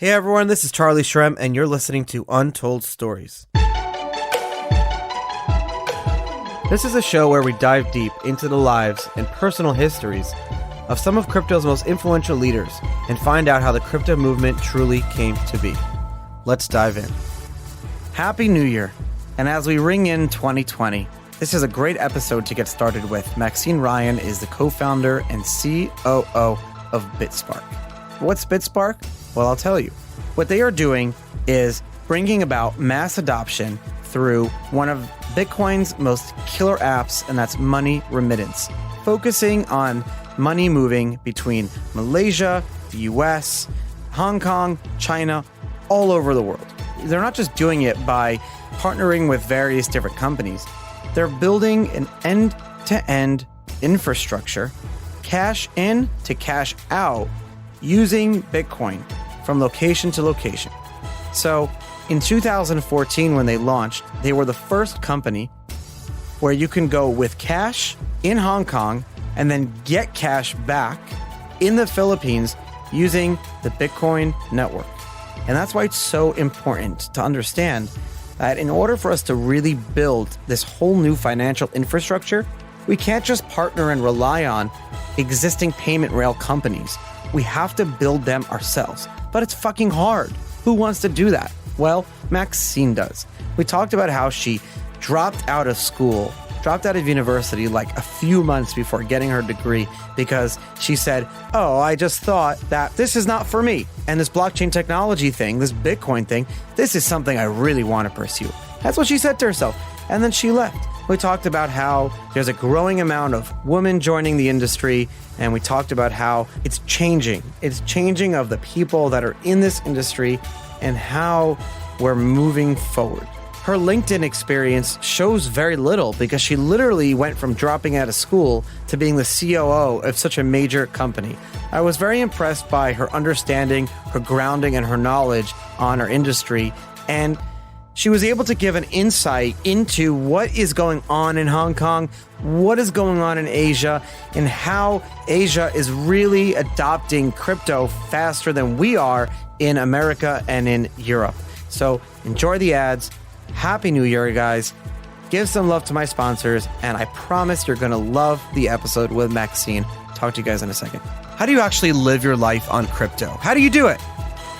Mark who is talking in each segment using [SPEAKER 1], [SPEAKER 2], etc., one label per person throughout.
[SPEAKER 1] Hey everyone, this is Charlie Shrem, and you're listening to Untold Stories. This is a show where we dive deep into the lives and personal histories of some of crypto's most influential leaders and find out how the crypto movement truly came to be. Let's dive in. Happy New Year! And as we ring in 2020, this is a great episode to get started with. Maxine Ryan is the co-founder and COO of BitSpark. What's BitSpark? Well, I'll tell you. What they are doing is bringing about mass adoption through one of Bitcoin's most killer apps, and that's money remittance, focusing on money moving between Malaysia, the US, Hong Kong, China, all over the world. They're not just doing it by partnering with various different companies. They're building an end-to-end infrastructure, cash in to cash out, using Bitcoin from location to location. So in 2014, when they launched, they were the first company where you can go with cash in Hong Kong and then get cash back in the Philippines using the Bitcoin network. And that's why it's so important to understand that in order for us to really build this whole new financial infrastructure, we can't just partner and rely on existing payment rail companies. We have to build them ourselves. But it's fucking hard. Who wants to do that? Well, Maxine does. We talked about how she dropped out of school, dropped out of university like a few months before getting her degree because she said, I just thought that this is not for me. And this blockchain technology thing, this Bitcoin thing, this is something I really want to pursue. That's what she said to herself. And then she left. We talked about how there's a growing amount of women joining the industry, and we talked about how it's changing. It's changing of the people that are in this industry and how we're moving forward. Her LinkedIn experience shows very little because she literally went from dropping out of school to being the COO of such a major company. I was very impressed by her understanding, her grounding, and her knowledge on our industry, and she was able to give an insight into what is going on in Hong Kong, what is going on in Asia, and how Asia is really adopting crypto faster than we are in America and in Europe. So enjoy the ads. Happy New Year, guys. Give some love to my sponsors, and I promise you're going to love the episode with Maxine. Talk to you guys in a second. How do you actually live your life on crypto? How do you do it?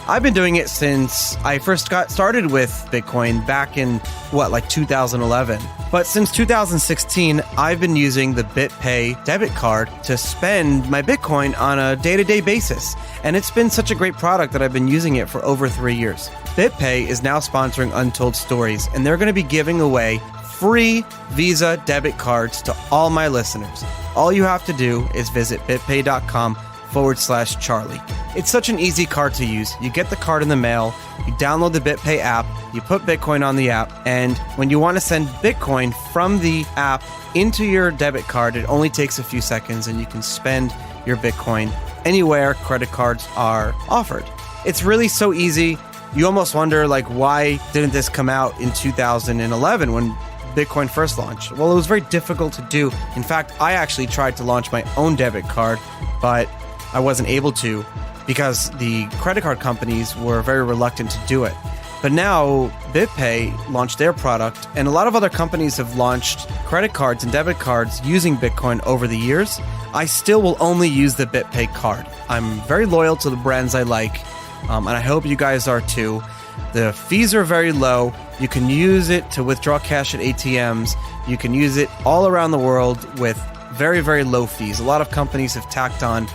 [SPEAKER 1] I've been doing it since I first got started with Bitcoin back in, 2011. But since 2016, I've been using the BitPay debit card to spend my Bitcoin on a day-to-day basis. And it's been such a great product that I've been using it for over 3 years. BitPay is now sponsoring Untold Stories, and they're going to be giving away free Visa debit cards to all my listeners. All you have to do is visit bitpay.com/Charlie. It's such an easy card to use. You get the card in the mail, you download the BitPay app, you put Bitcoin on the app, and when you want to send Bitcoin from the app into your debit card, it only takes a few seconds and you can spend your Bitcoin anywhere credit cards are offered. It's really so easy. You almost wonder, why didn't this come out in 2011 when Bitcoin first launched? Well, it was very difficult to do. In fact, I actually tried to launch my own debit card, but I wasn't able to because the credit card companies were very reluctant to do it. But now BitPay launched their product, and a lot of other companies have launched credit cards and debit cards using Bitcoin over the years. I still will only use the BitPay card. I'm very loyal to the brands I like, and I hope you guys are too. The fees are very low. You can use it to withdraw cash at ATMs. You can use it all around the world with very, very low fees. A lot of companies have tacked on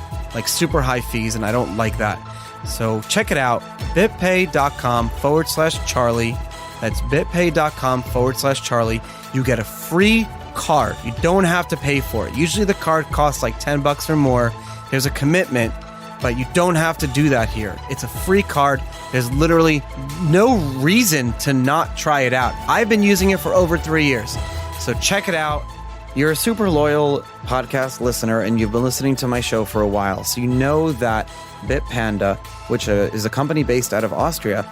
[SPEAKER 1] super high fees, and I don't like that. So check it out, bitpay.com/Charlie. That's bitpay.com/Charlie. You get a free card. You don't have to pay for it. Usually the card costs $10 or more. There's a commitment, but you don't have to do that here. It's a free card. There's literally no reason to not try it out. I've been using it for over 3 years. So check it out. You're a super loyal podcast listener, and you've been listening to my show for a while. So you know that BitPanda, which is a company based out of Austria,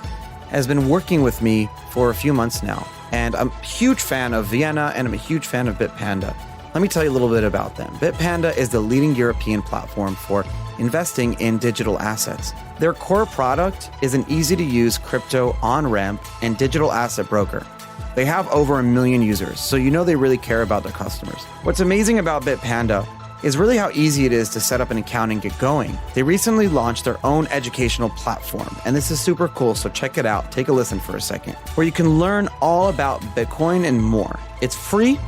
[SPEAKER 1] has been working with me for a few months now. And I'm a huge fan of Vienna, and I'm a huge fan of BitPanda. Let me tell you a little bit about them. BitPanda is the leading European platform for investing in digital assets. Their core product is an easy-to-use crypto on-ramp and digital asset broker. They have over 1 million users, so you know they really care about their customers. What's amazing about BitPanda is really how easy it is to set up an account and get going. They recently launched their own educational platform, and this is super cool, so check it out. Take a listen for a second, where you can learn all about Bitcoin and more. It's free,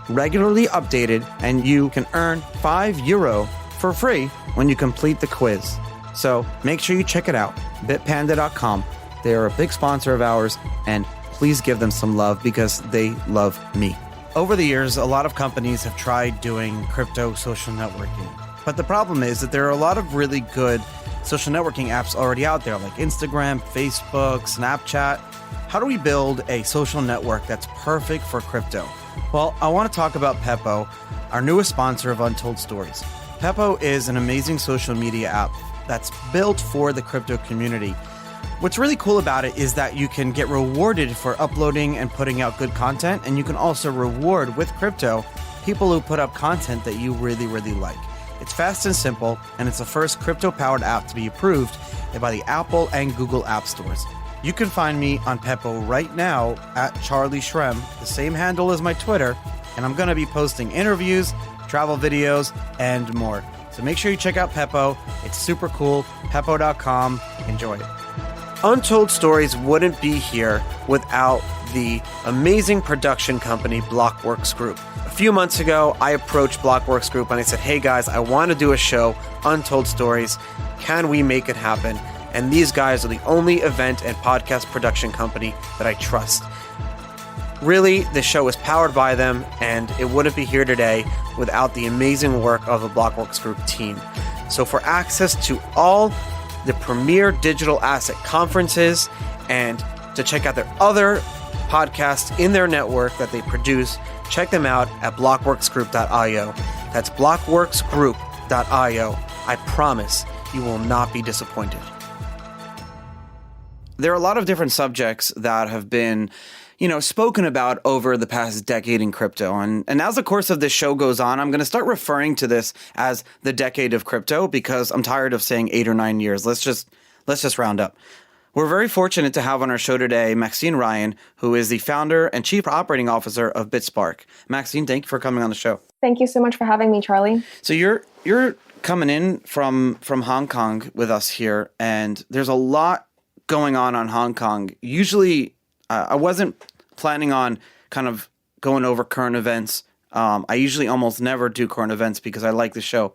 [SPEAKER 1] regularly updated, and you can earn €5 for free when you complete the quiz. So make sure you check it out, bitpanda.com. They are a big sponsor of ours, and please give them some love because they love me. Over the years, a lot of companies have tried doing crypto social networking. But the problem is that there are a lot of really good social networking apps already out there, like Instagram, Facebook, Snapchat. How do we build a social network that's perfect for crypto? Well, I want to talk about Peppo, our newest sponsor of Untold Stories. Peppo is an amazing social media app that's built for the crypto community. What's really cool about it is that you can get rewarded for uploading and putting out good content, and you can also reward with crypto people who put up content that you really, really like. It's fast and simple, and it's the first crypto-powered app to be approved by the Apple and Google App Stores. You can find me on Peppo right now at Charlie Shrem, the same handle as my Twitter, and I'm going to be posting interviews, travel videos, and more. So make sure you check out Peppo. It's super cool. Peppo.com. Enjoy it. Untold Stories wouldn't be here without the amazing production company Blockworks Group. A few months ago, I approached Blockworks Group and I said, hey guys, I want to do a show, Untold Stories. Can we make it happen? And these guys are the only event and podcast production company that I trust. Really, the show is powered by them, and it wouldn't be here today without the amazing work of the Blockworks Group team. So for access to all the premier digital asset conferences and to check out their other podcasts in their network that they produce, check them out at blockworksgroup.io. That's blockworksgroup.io. I promise you will not be disappointed. There are a lot of different subjects that have been spoken about over the past decade in crypto. And as the course of this show goes on, I'm going to start referring to this as the decade of crypto because I'm tired of saying 8 or 9 years. Let's just round up. We're very fortunate to have on our show today Maxine Ryan, who is the founder and chief operating officer of BitSpark. Maxine, thank you for coming on the show.
[SPEAKER 2] Thank you so much for having me, Charlie.
[SPEAKER 1] So you're coming in from Hong Kong with us here, and there's a lot going on Hong Kong. Usually, I wasn't planning on kind of going over current events. I usually almost never do current events because I like the show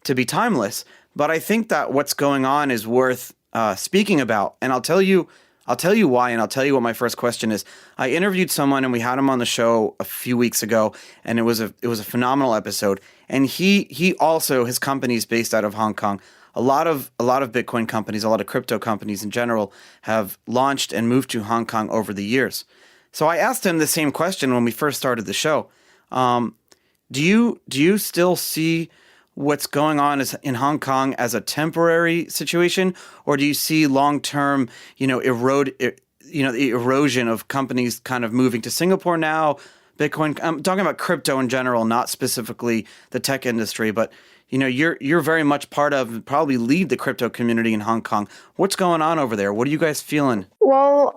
[SPEAKER 1] to be timeless. But I think that what's going on is worth speaking about, and I'll tell you why, and I'll tell you what my first question is. I interviewed someone, and we had him on the show a few weeks ago, and it was a phenomenal episode. And he also, his company is based out of Hong Kong. A lot of Bitcoin companies, a lot of crypto companies in general have launched and moved to Hong Kong over the years. So I asked him the same question when we first started the show. Do you still see what's going on in Hong Kong as a temporary situation, or do you see long-term, the erosion of companies kind of moving to Singapore now? Bitcoin. I'm talking about crypto in general, not specifically the tech industry, but you're very much part of, probably lead the crypto community in Hong Kong. What's going on over there? What are you guys feeling?
[SPEAKER 2] Well,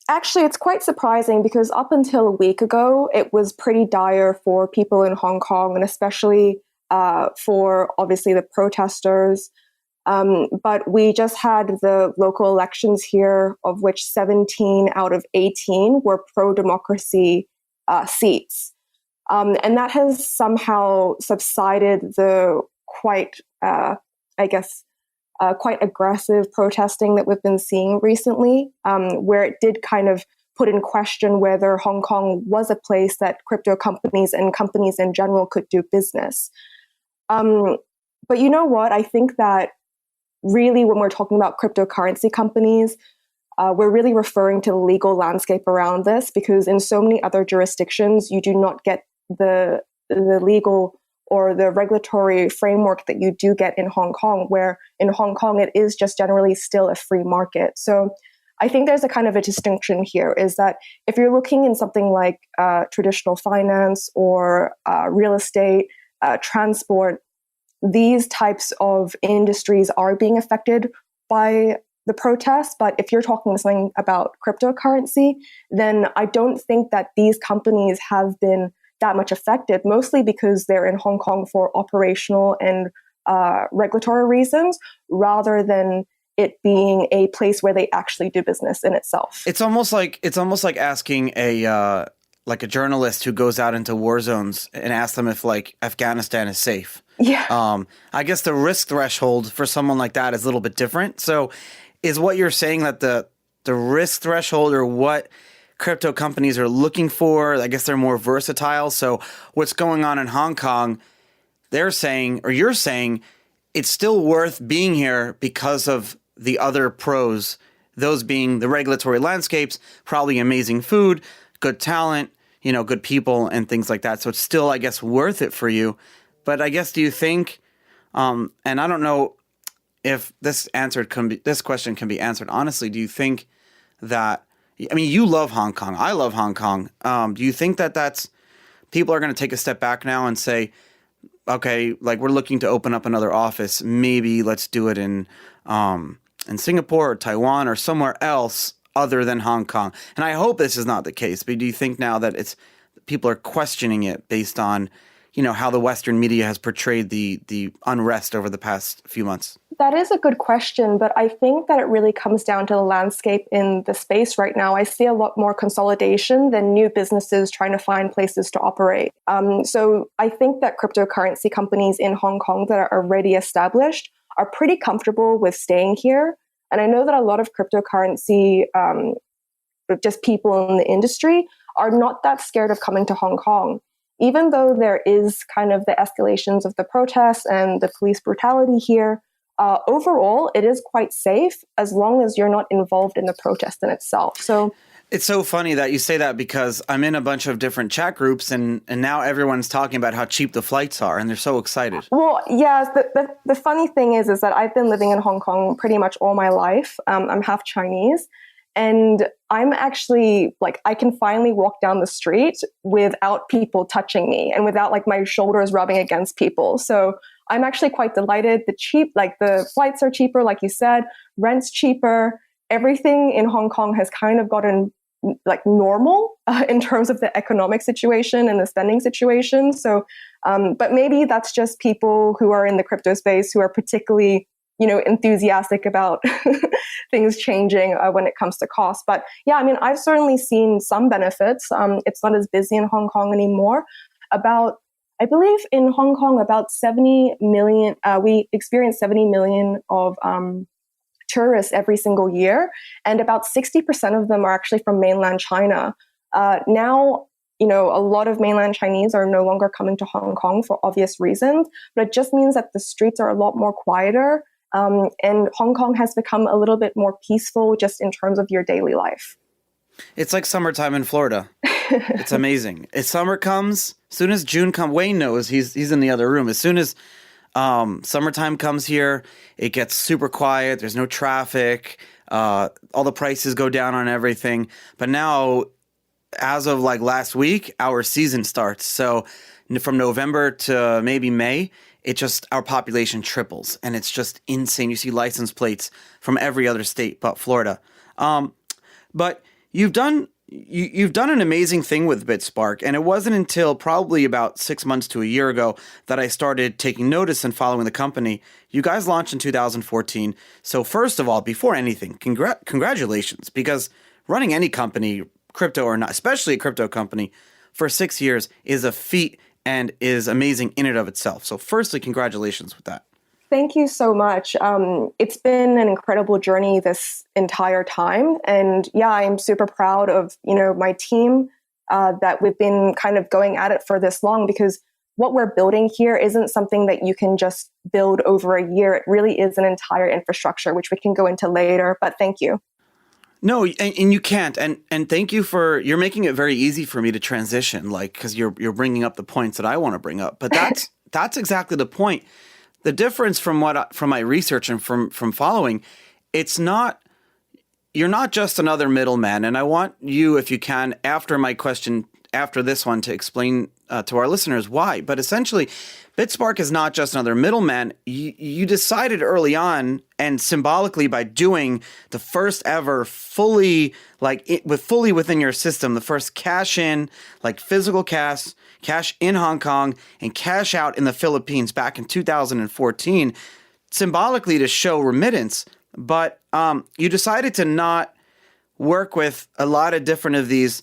[SPEAKER 2] actually, it's quite surprising because up until a week ago, it was pretty dire for people in Hong Kong, and especially for obviously the protesters. But we just had the local elections here, of which 17 out of 18 were pro-democracy seats. And that has somehow subsided the quite aggressive protesting that we've been seeing recently, where it did kind of put in question whether Hong Kong was a place that crypto companies and companies in general could do business. But you know what? I think that really when we're talking about cryptocurrency companies, we're really referring to the legal landscape around this, because in so many other jurisdictions, you do not get the legal or the regulatory framework that you do get in Hong Kong, where in Hong Kong, it is just generally still a free market. So I think there's a kind of a distinction here, is that if you're looking in something like traditional finance or real estate, transport, these types of industries are being affected by the protests. But if you're talking something about cryptocurrency, then I don't think that these companies have been that much affected, mostly because they're in Hong Kong for operational and regulatory reasons, rather than it being a place where they actually do business in itself.
[SPEAKER 1] It's almost like asking a journalist who goes out into war zones and asks them if like Afghanistan is safe.
[SPEAKER 2] Yeah.
[SPEAKER 1] I guess the risk threshold for someone like that is a little bit different. So is what you're saying that the risk threshold or what crypto companies are looking for, I guess they're more versatile. So what's going on in Hong Kong, they're saying, or you're saying, it's still worth being here because of the other pros, those being the regulatory landscapes, probably amazing food, good talent, good people and things like that. So it's still, I guess, worth it for you. But I guess, do you think, and I don't know if this question can be answered honestly, do you think that, I mean, you love Hong Kong. I love Hong Kong. Do you think that people are going to take a step back now and say, okay, like we're looking to open up another office. Maybe let's do it in Singapore or Taiwan or somewhere else other than Hong Kong. And I hope this is not the case. But do you think now that people are questioning it based on, how the Western media has portrayed the unrest over the past few months?
[SPEAKER 2] That is a good question, but I think that it really comes down to the landscape in the space right now. I see a lot more consolidation than new businesses trying to find places to operate. So I think that cryptocurrency companies in Hong Kong that are already established are pretty comfortable with staying here. And I know that a lot of cryptocurrency, just people in the industry, are not that scared of coming to Hong Kong. Even though there is kind of the escalations of the protests and the police brutality here, overall, it is quite safe as long as you're not involved in the protest in itself. So
[SPEAKER 1] it's so funny that you say that because I'm in a bunch of different chat groups and now everyone's talking about how cheap the flights are and they're so excited.
[SPEAKER 2] Well, yeah, the funny thing is that I've been living in Hong Kong pretty much all my life. I'm half Chinese. And I'm actually I can finally walk down the street without people touching me and without my shoulders rubbing against people. So I'm actually quite delighted. The flights are cheaper, like you said, rent's cheaper. Everything in Hong Kong has kind of gotten normal in terms of the economic situation and the spending situation. So, but maybe that's just people who are in the crypto space who are particularly enthusiastic about things changing when it comes to cost. But yeah, I mean, I've certainly seen some benefits. It's not as busy in Hong Kong anymore. I believe in Hong Kong, about 70 million, we experience 70 million of tourists every single year. And about 60% of them are actually from mainland China. Now, a lot of mainland Chinese are no longer coming to Hong Kong for obvious reasons, but it just means that the streets are a lot more quieter. And Hong Kong has become a little bit more peaceful just in terms of your daily life.
[SPEAKER 1] It's like summertime in Florida. It's amazing. As summer comes, as soon as June comes, Wayne knows, he's in the other room. As soon as summertime comes here, it gets super quiet. There's no traffic. All the prices go down on everything. But now, as of last week, our season starts. So from November to maybe May, our population triples, and it's just insane. You see license plates from every other state but Florida. But you've done an amazing thing with BitSpark, and it wasn't until probably about 6 months to a year ago that I started taking notice and following the company. You guys launched in 2014. So first of all, before anything, congratulations, because running any company, crypto or not, especially a crypto company, for 6 years is a feat and is amazing in and of itself. So firstly, congratulations with that.
[SPEAKER 2] Thank you so much. It's been an incredible journey this entire time. And yeah, I'm super proud of, my team that we've been kind of going at it for this long, because what we're building here isn't something that you can just build over a year. It really is an entire infrastructure, which we can go into later. But thank you.
[SPEAKER 1] No, and you can't. And thank you you're making it very easy for me to transition, because you're bringing up the points that I want to bring up. But that's exactly the point. The difference from my research and from following, you're not just another middleman. And I want you, if you can, after my question, after this one to explain to our listeners why. But essentially, BitSpark is not just another middleman. You decided early on, and symbolically by doing the first ever fully within your system, the first cash in, like physical cash in Hong Kong and cash out in the Philippines back in 2014, symbolically to show remittance. But you decided to not work with a lot of different of these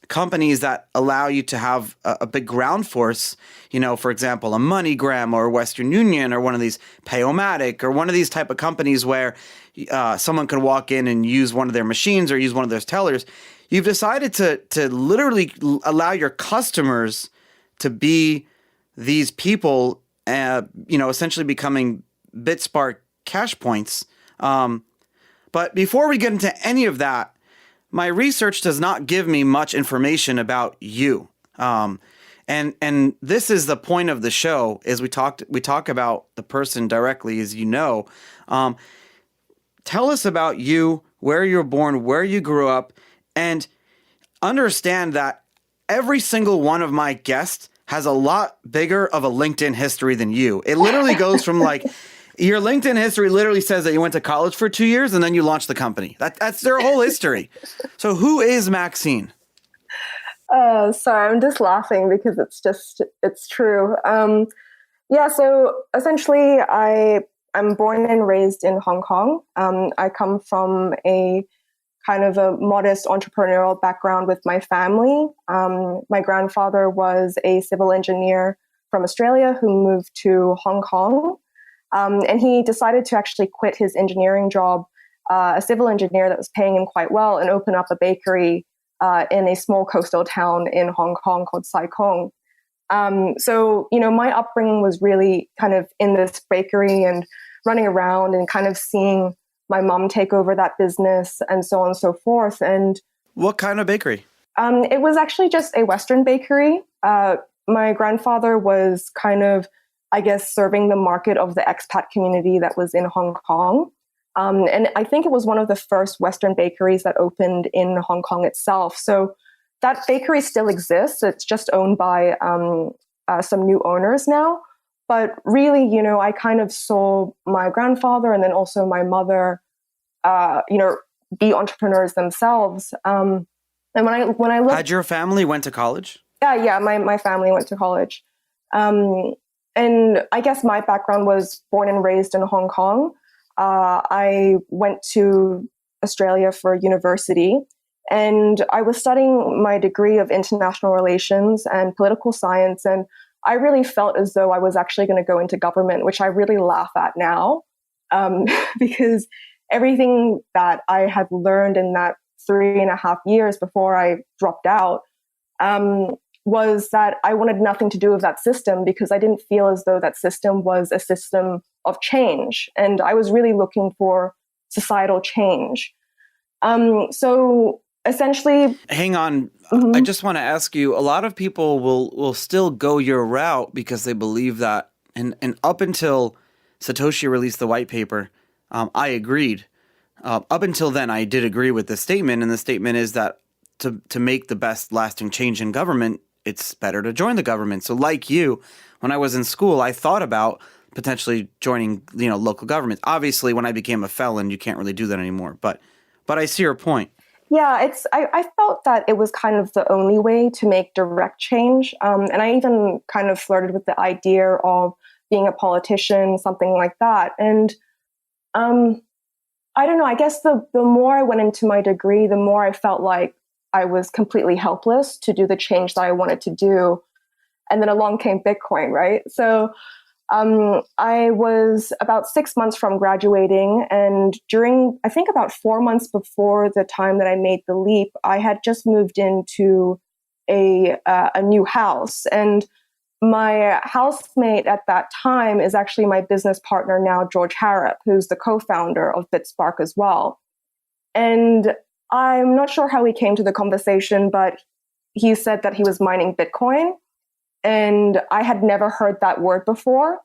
[SPEAKER 1] companies that allow you to have a big ground force, for example, a MoneyGram or Western Union or one of these Payomatic or one of these type of companies where someone can walk in and use one of their machines or use one of those tellers. You've decided to literally allow your customers to be these people, essentially becoming BitSpark cash points. But before we get into any of that, my research does not give me much information about you. And this is the point of the show, is we talk about the person directly, as you know. Tell us about you, where you were born, where you grew up, and understand that every single one of my guests has a lot bigger of a LinkedIn history than you. It literally goes from your LinkedIn history literally says that you went to college for 2 years and then you launched the company. That's their whole history. So who is Maxine?
[SPEAKER 2] Sorry, I'm just laughing because it's true. So essentially I'm born and raised in Hong Kong. I come from a kind of a modest entrepreneurial background with my family. My grandfather was a civil engineer from Australia who moved to Hong Kong. And he decided to actually quit his engineering job, a civil engineer that was paying him quite well, and open up a bakery in a small coastal town in Hong Kong called Sai Kung. So my upbringing was really kind of in this bakery and running around and kind of seeing my mom take over that business and so on and so forth. And
[SPEAKER 1] what kind of bakery?
[SPEAKER 2] It was actually just a Western bakery. My grandfather was kind of, I guess, serving the market of the expat community that was in Hong Kong. And I think it was one of the first Western bakeries that opened in Hong Kong itself. So that bakery still exists. It's just owned by some new owners now. But really, I kind of saw my grandfather and then also my mother, be entrepreneurs themselves. And when I looked,
[SPEAKER 1] had your family went to college?
[SPEAKER 2] Yeah, my family went to college. And I guess my background was born and raised in Hong Kong. I went to Australia for university, and I was studying my degree of international relations and political science. And I really felt as though I was actually going to go into government, which I really laugh at now, because everything that I had learned in that 3.5 years before I dropped out was that I wanted nothing to do with that system, because I didn't feel as though that system was a system of change. And I was really looking for societal change. So essentially...
[SPEAKER 1] Hang on. I just want to ask you, a lot of people will still go your route because they believe that, and up until Satoshi released the white paper, I agreed. Up until then, I did agree with the statement, and the statement is that to make the best lasting change in government, it's better to join the government. So like you, when I was in school, I thought about potentially joining, local government. Obviously, when I became a felon, you can't really do that anymore. But I see your point.
[SPEAKER 2] Yeah, I felt that it was kind of the only way to make direct change. And I even kind of flirted with the idea of being a politician, something like that. And I don't know, I guess the more I went into my degree, the more I felt like I was completely helpless to do the change that I wanted to do. And then along came Bitcoin, right? So I was about 6 months from graduating, and during, I think about 4 months before the time that I made the leap, I had just moved into a new house. And my housemate at that time is actually my business partner now, George Harrop, who's the co-founder of BitSpark as well. And I'm not sure how we came to the conversation, but he said that he was mining Bitcoin. And I had never heard that word before.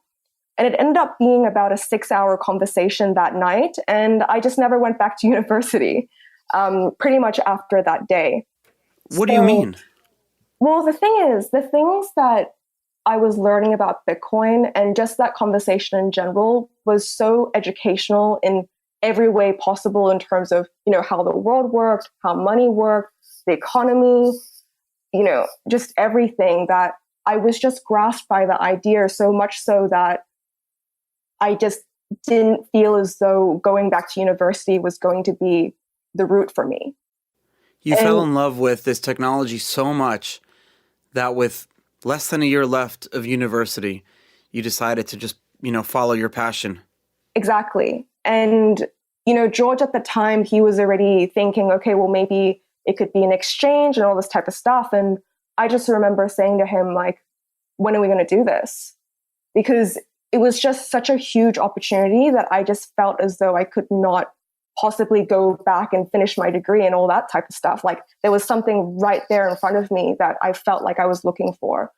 [SPEAKER 2] And it ended up being about a 6-hour conversation that night. And I just never went back to university pretty much after that day.
[SPEAKER 1] What do you mean?
[SPEAKER 2] Well, the thing is, the things that I was learning about Bitcoin and just that conversation in general was so educational in every way possible in terms of, how the world worked, how money worked, the economy, just everything, that I was just grasped by the idea so much so that I just didn't feel as though going back to university was going to be the route for me.
[SPEAKER 1] You fell in love with this technology so much that with less than a year left of university, you decided to just, follow your passion.
[SPEAKER 2] Exactly. And, George at the time, he was already thinking, okay, well, maybe it could be an exchange and all this type of stuff. And I just remember saying to him, like, when are we going to do this? Because it was just such a huge opportunity that I just felt as though I could not possibly go back and finish my degree and all that type of stuff. Like, there was something right there in front of me that I felt like I was looking for.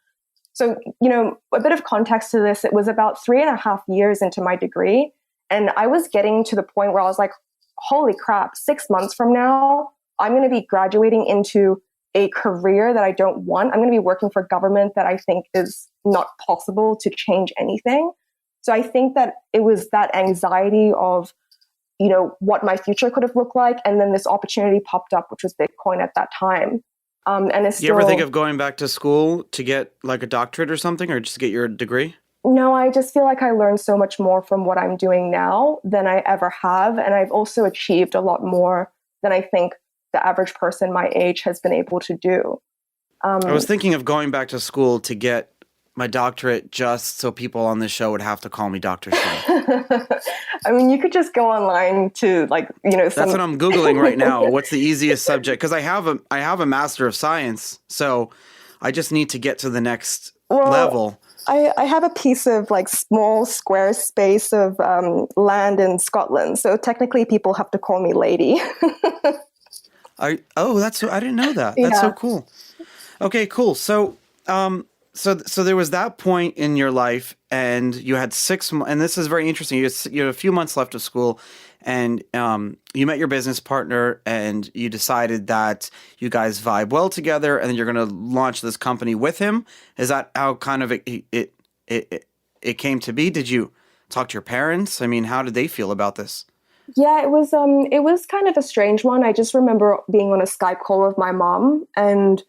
[SPEAKER 2] So, a bit of context to this, it was about 3.5 years into my degree. And I was getting to the point where I was like, holy crap, 6 months from now, I'm going to be graduating into a career that I don't want. I'm going to be working for government that I think is not possible to change anything. So I think that it was that anxiety of, what my future could have looked like. And then this opportunity popped up, which was Bitcoin at that time. And it's still...
[SPEAKER 1] You ever think of going back to school to get like a doctorate or something, or just get your degree?
[SPEAKER 2] No, I just feel like I learned so much more from what I'm doing now than I ever have. And I've also achieved a lot more than I think the average person my age has been able to do.
[SPEAKER 1] I was thinking of going back to school to get my doctorate just so people on this show would have to call me Dr. Shin.
[SPEAKER 2] I mean, you could just go online to
[SPEAKER 1] That's what I'm Googling right now. What's the easiest subject? Because I have a Master of Science, so I just need to get to the next level.
[SPEAKER 2] I have a piece of small square space of land in Scotland. So technically people have to call me lady.
[SPEAKER 1] I didn't know that. That's so cool. Okay, cool. So, so there was that point in your life, and you had 6 months, and this is very interesting. You had a few months left of school, and you met your business partner, and you decided that you guys vibe well together, and then you're going to launch this company with him. Is that how kind of it came to be? Did you talk to your parents? I mean, how did they feel about this?
[SPEAKER 2] Yeah, it was kind of a strange one. I just remember being on a Skype call with my mom, and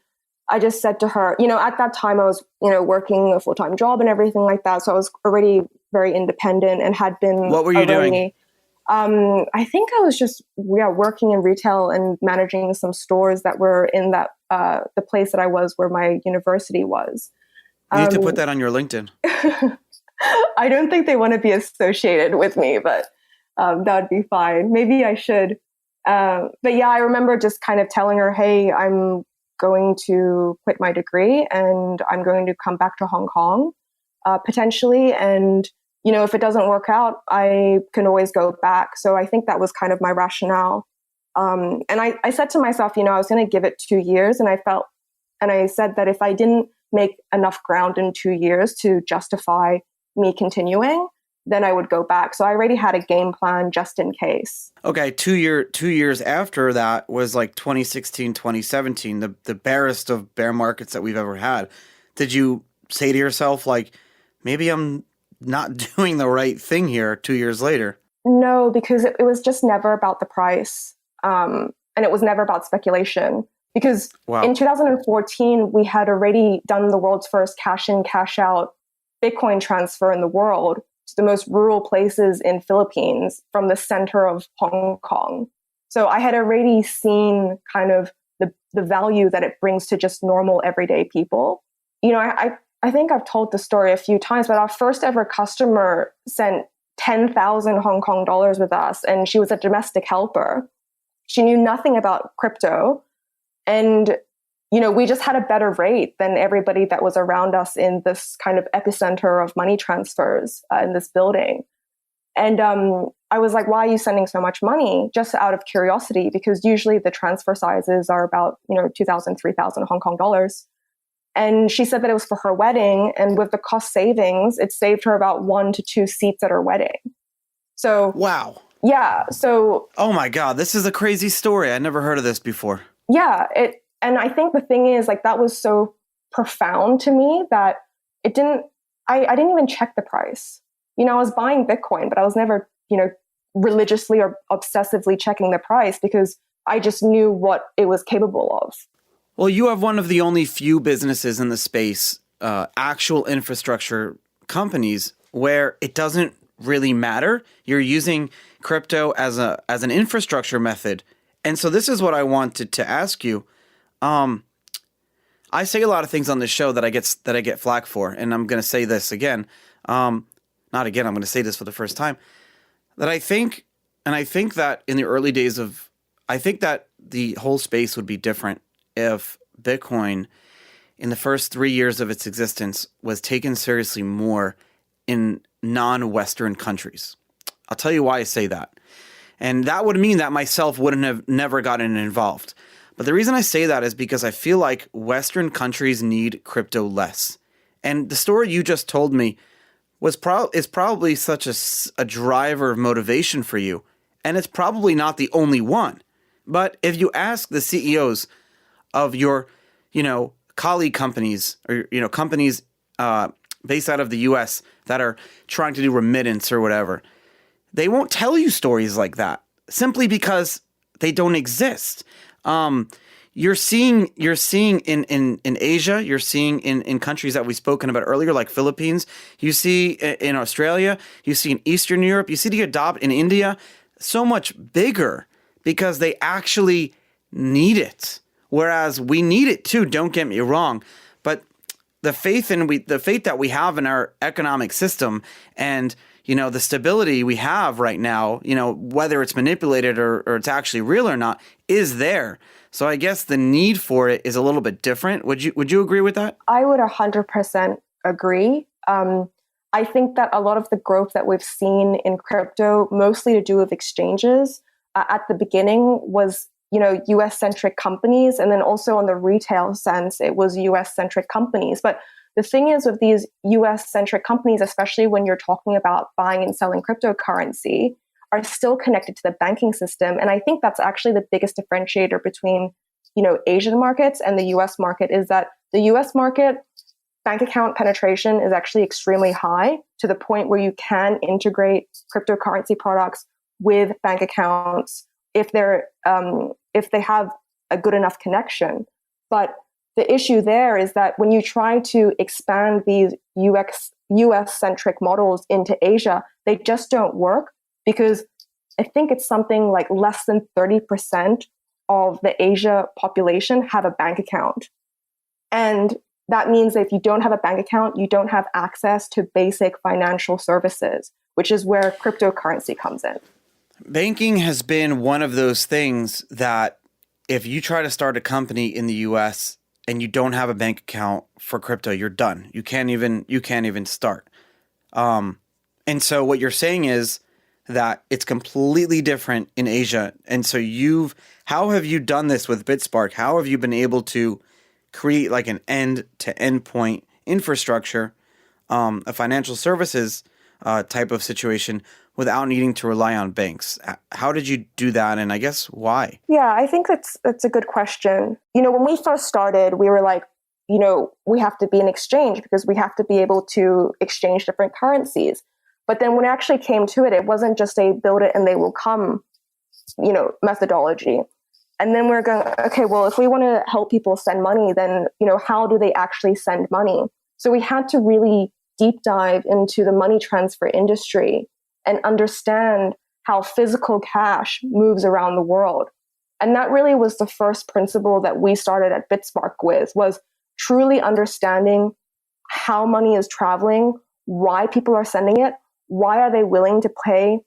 [SPEAKER 2] I just said to her, at that time I was, working a full-time job and everything like that. So I was already very independent and had been.
[SPEAKER 1] What were you doing?
[SPEAKER 2] I think I was just working in retail and managing some stores that were in that the place that I was where my university was.
[SPEAKER 1] You need to put that on your LinkedIn.
[SPEAKER 2] I don't think they want to be associated with me, but that would be fine. Maybe I should. But yeah, I remember just kind of telling her, hey, I'm going to quit my degree and I'm going to come back to Hong Kong potentially. And, if it doesn't work out, I can always go back. So I think that was kind of my rationale. And I said to myself, I was going to give it 2 years. And I said that if I didn't make enough ground in 2 years to justify me continuing, then I would go back. So I already had a game plan just in case.
[SPEAKER 1] Okay, 2 years after that was like 2016, 2017, the barest of bear markets that we've ever had. Did you say to yourself, maybe I'm not doing the right thing here 2 years later?
[SPEAKER 2] No, because it was just never about the price. And it was never about speculation. Because in 2014, we had already done the world's first cash in, cash out Bitcoin transfer in the world to the most rural places in Philippines from the center of Hong Kong. So I had already seen kind of the value that it brings to just normal everyday people. I think I've told the story a few times, but our first ever customer sent 10,000 Hong Kong dollars with us, and she was a domestic helper. She knew nothing about crypto. And, we just had a better rate than everybody that was around us in this kind of epicenter of money transfers in this building. And I was like, why are you sending so much money? Just out of curiosity, because usually the transfer sizes are about, 2,000, 3,000 Hong Kong dollars. And she said that it was for her wedding. And with the cost savings, it saved her about 1 to 2 seats at her wedding. So,
[SPEAKER 1] wow.
[SPEAKER 2] Yeah. So,
[SPEAKER 1] oh my God, this is a crazy story. I never heard of this before.
[SPEAKER 2] Yeah. And I think the thing is, that was so profound to me that I didn't even check the price. I was buying Bitcoin, but I was never, religiously or obsessively checking the price because I just knew what it was capable of.
[SPEAKER 1] Well, you have one of the only few businesses in the space, actual infrastructure companies, where it doesn't really matter. You're using crypto as an infrastructure method. And so this is what I wanted to ask you. I say a lot of things on this show that I get flack for, and I'm going to say this again. Not again, I'm going to say this for the first time. That I think that in the early days I think that the whole space would be different if Bitcoin, in the first 3 years of its existence, was taken seriously more in non-Western countries. I'll tell you why I say that. And that would mean that myself wouldn't have never gotten involved. But the reason I say that is because I feel like Western countries need crypto less. And the story you just told me is probably such a driver of motivation for you. And it's probably not the only one. But if you ask the CEOs of your, colleague companies or, companies based out of the US that are trying to do remittance or whatever, they won't tell you stories like that simply because they don't exist. You're seeing in Asia, you're seeing in countries that we've spoken about earlier, like Philippines, you see in Australia, you see in Eastern Europe, you see the adopt in India, so much bigger because they actually need it. Whereas we need it too, don't get me wrong. But the faith that we have in our economic system and the stability we have right now, whether it's manipulated or it's actually real or not, is there. So I guess the need for it is a little bit different. Would you agree with that?
[SPEAKER 2] I would 100% agree. I think that a lot of the growth that we've seen in crypto, mostly to do with exchanges, at the beginning was US-centric companies, and then also on the retail sense, it was US-centric companies. But the thing is with these US-centric companies, especially when you're talking about buying and selling cryptocurrency, are still connected to the banking system. And I think that's actually the biggest differentiator between, Asian markets and the US market is that the US market bank account penetration is actually extremely high to the point where you can integrate cryptocurrency products with bank accounts if they have a good enough connection. But the issue there is that when you try to expand these US-centric models into Asia, they just don't work because I think it's something like less than 30% of the Asia population have a bank account. And that means that if you don't have a bank account, you don't have access to basic financial services, which is where cryptocurrency comes in.
[SPEAKER 1] Banking has been one of those things that if you try to start a company in the US and you don't have a bank account for crypto, you're done. You can't even start. And so what you're saying is that it's completely different in Asia. And so how have you done this with BitSpark? How have you been able to create like an end-to-end point infrastructure, a financial services type of situation without needing to rely on banks? How did you do that? And I guess why?
[SPEAKER 2] Yeah, I think that's a good question. When we first started, we were like, we have to be an exchange because we have to be able to exchange different currencies. But then when it actually came to it, it wasn't just a build it and they will come, methodology. And then we're going, okay, well, if we want to help people send money, then, how do they actually send money? So we had to really deep dive into the money transfer industry and understand how physical cash moves around the world. And that really was the first principle that we started at BitSpark with, was truly understanding how money is traveling, why people are sending it, why are they willing to pay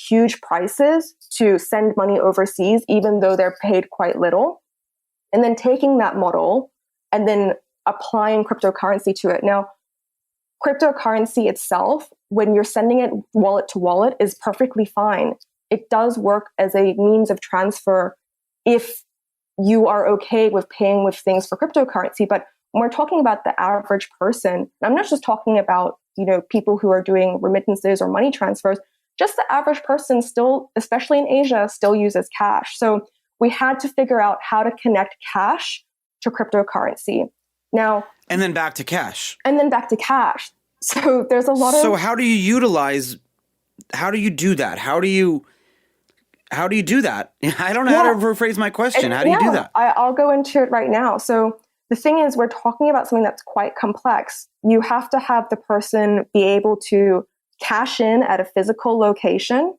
[SPEAKER 2] huge prices to send money overseas, even though they're paid quite little, and then taking that model and then applying cryptocurrency to it. Now, cryptocurrency itself, when you're sending it wallet to wallet, is perfectly fine. It does work as a means of transfer if you are okay with paying with things for cryptocurrency. But when we're talking about the average person, and I'm not just talking about, people who are doing remittances or money transfers, just the average person still, especially in Asia, still uses cash. So we had to figure out how to connect cash to cryptocurrency. Now,
[SPEAKER 1] And then back to cash.
[SPEAKER 2] And then back to cash. So there's a lot of...
[SPEAKER 1] So how do you do that? How do you do that? I don't know how to rephrase my question. How do you do that?
[SPEAKER 2] I'll go into it right now. So the thing is, we're talking about something that's quite complex. You have to have the person be able to cash in at a physical location.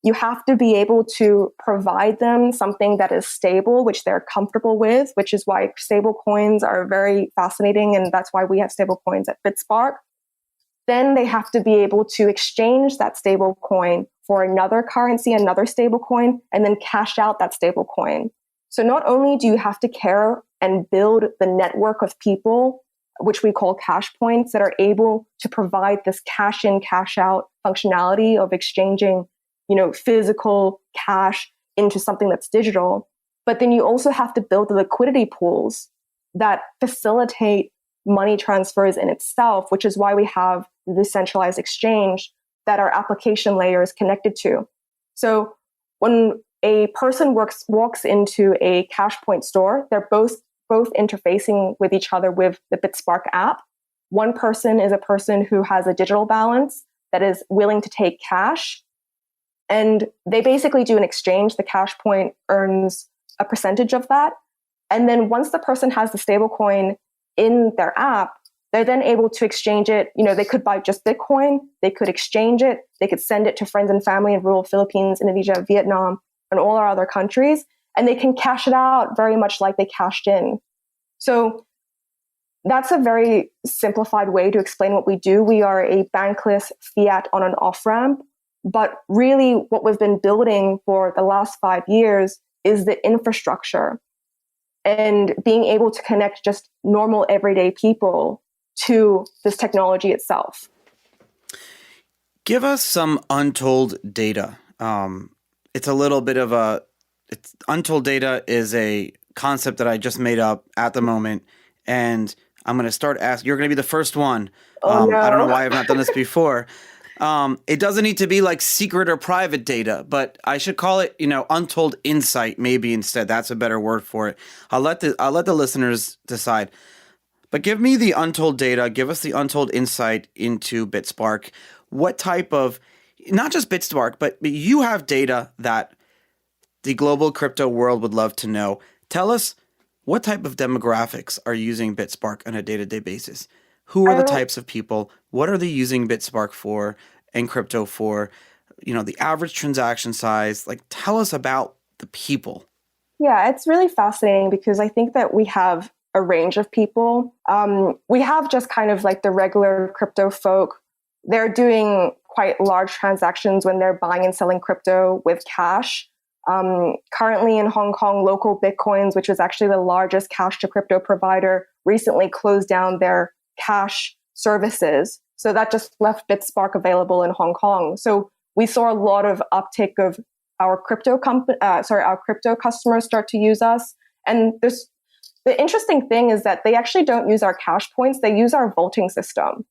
[SPEAKER 2] You have to be able to provide them something that is stable, which they're comfortable with, which is why stable coins are very fascinating. And that's why we have stable coins at BitSpark. Then they have to be able to exchange that stable coin for another currency, another stable coin, and then cash out that stable coin. So not only do you have to care and build the network of people, which we call cash points, that are able to provide this cash in, cash out functionality of exchanging, physical cash into something that's digital, but then you also have to build the liquidity pools that facilitate money transfers in itself, which is why we have the decentralized exchange that our application layer is connected to. So when a person walks into a cash point store, they're both interfacing with each other with the BitSpark app. One person is a person who has a digital balance that is willing to take cash, and they basically do an exchange. The cash point earns a percentage of that. And then once the person has the stablecoin in their app, they're then able to exchange it. They could buy just Bitcoin, they could exchange it, they could send it to friends and family in rural Philippines, Indonesia, Vietnam, and all our other countries, and they can cash it out very much like they cashed in. So that's a very simplified way to explain what we do. We are a bankless fiat on an off-ramp, but really what we've been building for the last 5 years is the infrastructure and being able to connect just normal everyday people to this technology itself.
[SPEAKER 1] Give us some Untold data. It's a little bit of Untold data is a concept that I just made up at the moment, and I'm going to start asking. You're going to be the first one.
[SPEAKER 2] Oh, no.
[SPEAKER 1] I don't know why I've not done this before. It doesn't need to be like secret or private data, but I should call it, Untold insight maybe instead. That's a better word for it. I'll let the listeners decide. But give me the Untold data. Give us the Untold insight into BitSpark. What type of, not just BitSpark, but you have data that the global crypto world would love to know. Tell us what type of demographics are using BitSpark on a day-to-day basis. Who are the types of people? What are they using BitSpark for and crypto for? The average transaction size. Like, tell us about the people.
[SPEAKER 2] Yeah, it's really fascinating because I think that we have a range of people. We have just kind of like the regular crypto folk. They're doing quite large transactions when they're buying and selling crypto with cash. Currently in Hong Kong, Local Bitcoins, which is actually the largest cash to crypto provider, recently closed down their cash services. So that just left BitSpark available in Hong Kong. So we saw a lot of uptick of our crypto customers start to use us. And the interesting thing is that they actually don't use our cash points. They use our vaulting system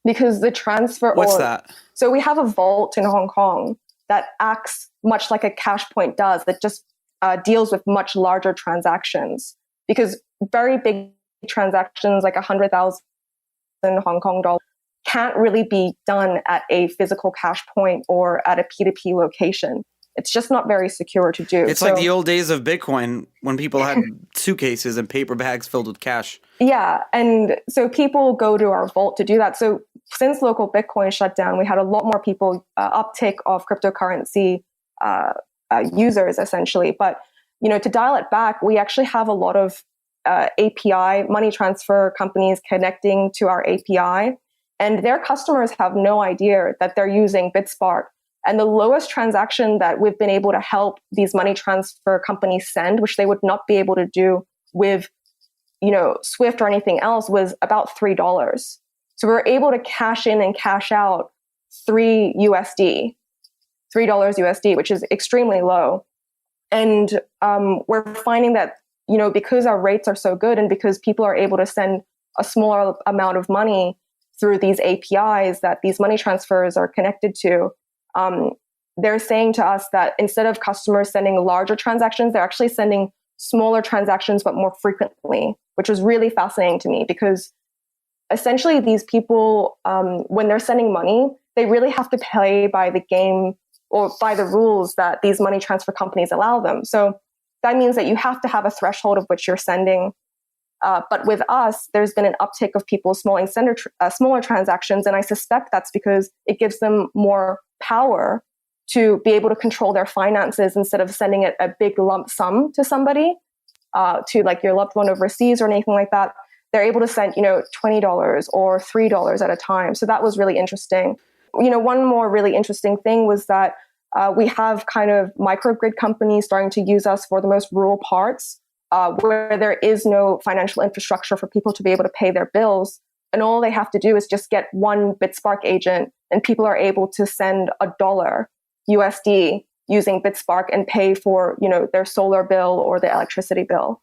[SPEAKER 2] because the transfer.
[SPEAKER 1] What's that?
[SPEAKER 2] So we have a vault in Hong Kong that acts much like a cash point does, that just deals with much larger transactions, because very big transactions like 100,000 Hong Kong dollars can't really be done at a physical cash point or at a P2P location. It's just not very secure to do.
[SPEAKER 1] It's like the old days of Bitcoin when people had suitcases and paper bags filled with cash.
[SPEAKER 2] Yeah. And so people go to our vault to do that. So since Local Bitcoin shut down, we had a lot more people uptick of cryptocurrency users essentially. But, to dial it back, we actually have a lot of API money transfer companies connecting to our API, and their customers have no idea that they're using BitSpark. And the lowest transaction that we've been able to help these money transfer companies send, which they would not be able to do with, Swift or anything else, was about $3. So we were able to cash in and cash out $3 USD, which is extremely low. And we're finding that, because our rates are so good and because people are able to send a smaller amount of money through these APIs that these money transfers are connected to, they're saying to us that instead of customers sending larger transactions, they're actually sending smaller transactions, but more frequently, which was really fascinating to me because essentially these people, when they're sending money, they really have to play by the game or by the rules that these money transfer companies allow them. So that means that you have to have a threshold of which you're sending. But with us, there's been an uptick of people smaller transactions. And I suspect that's because it gives them more power to be able to control their finances instead of sending it a big lump sum to somebody, to like your loved one overseas or anything like that. They're able to send, $20 or $3 at a time. So that was really interesting. One more really interesting thing was that we have kind of microgrid companies starting to use us for the most rural parts, where there is no financial infrastructure for people to be able to pay their bills. And all they have to do is just get one BitSpark agent, and people are able to send $1 USD using BitSpark and pay for, their solar bill or the electricity bill.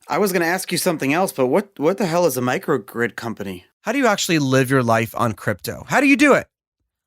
[SPEAKER 1] I was going to ask you something else, but what the hell is a microgrid company? How do you actually live your life on crypto? How do you do it?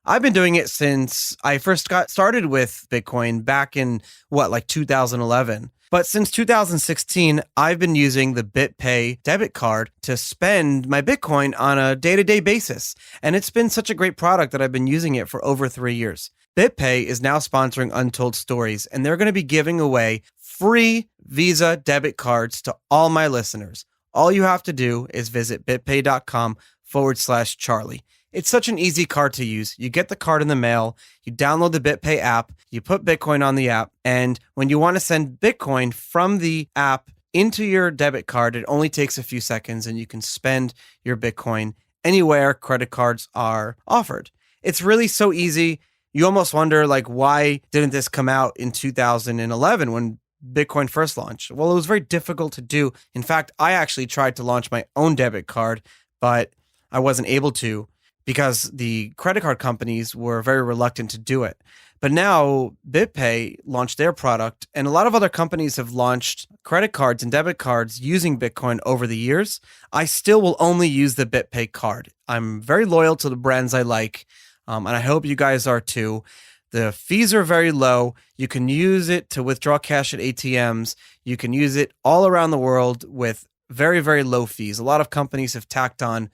[SPEAKER 1] I've been doing it since I first got started with Bitcoin back in 2011. But since 2016, I've been using the BitPay debit card to spend my Bitcoin on a day-to-day basis. And it's been such a great product that I've been using it for over 3 years. BitPay is now sponsoring Untold Stories, and they're going to be giving away free Visa debit cards to all my listeners. All you have to do is visit bitpay.com/Charlie. It's such an easy card to use. You get the card in the mail, you download the BitPay app, you put Bitcoin on the app, and when you want to send Bitcoin from the app into your debit card, it only takes a few seconds and you can spend your Bitcoin anywhere credit cards are offered. It's really so easy. You almost wonder, why didn't this come out in 2011 when Bitcoin first launched? Well, it was very difficult to do. In fact, I actually tried to launch my own debit card, but I wasn't able to, because the credit card companies were very reluctant to do it. But now BitPay launched their product, and a lot of other companies have launched credit cards and debit cards using Bitcoin over the years. I still will only use the BitPay card. I'm very loyal to the brands I like, and I hope you guys are too. The fees are very low. You can use it to withdraw cash at ATMs. You can use it all around the world with very, very low fees. A lot of companies have tacked on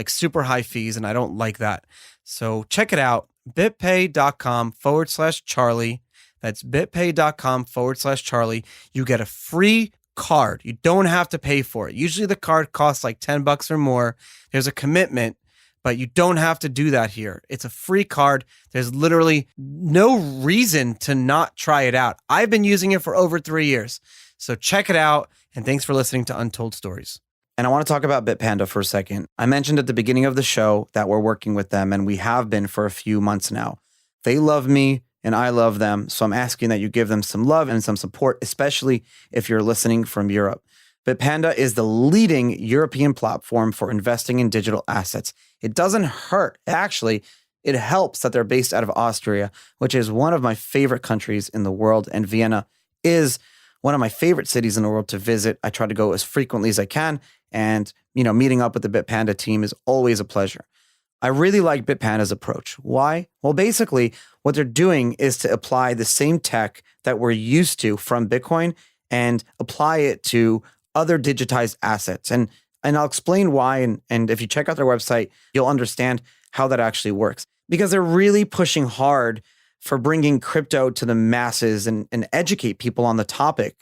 [SPEAKER 1] super high fees, and I don't like that. So check it out, bitpay.com/Charlie. That's bitpay.com/Charlie. You get a free card. You don't have to pay for it. Usually the card costs $10 or more. There's a commitment, but you don't have to do that here. It's a free card. There's literally no reason to not try it out. I've been using it for over 3 years. So check it out, and thanks for listening to Untold Stories. And I want to talk about BitPanda for a second. I mentioned at the beginning of the show that we're working with them, and we have been for a few months now. They love me, and I love them, so I'm asking that you give them some love and some support, especially if you're listening from Europe. BitPanda is the leading European platform for investing in digital assets. It doesn't hurt. Actually, it helps that they're based out of Austria, which is one of my favorite countries in the world, and Vienna is one of my favorite cities in the world to visit. I try to go as frequently as I can. And, meeting up with the BitPanda team is always a pleasure. I really like BitPanda's approach. Why? Well, basically, what they're doing is to apply the same tech that we're used to from Bitcoin and apply it to other digitized assets. And I'll explain why. And if you check out their website, you'll understand how that actually works. Because they're really pushing hard for bringing crypto to the masses and educate people on the topic.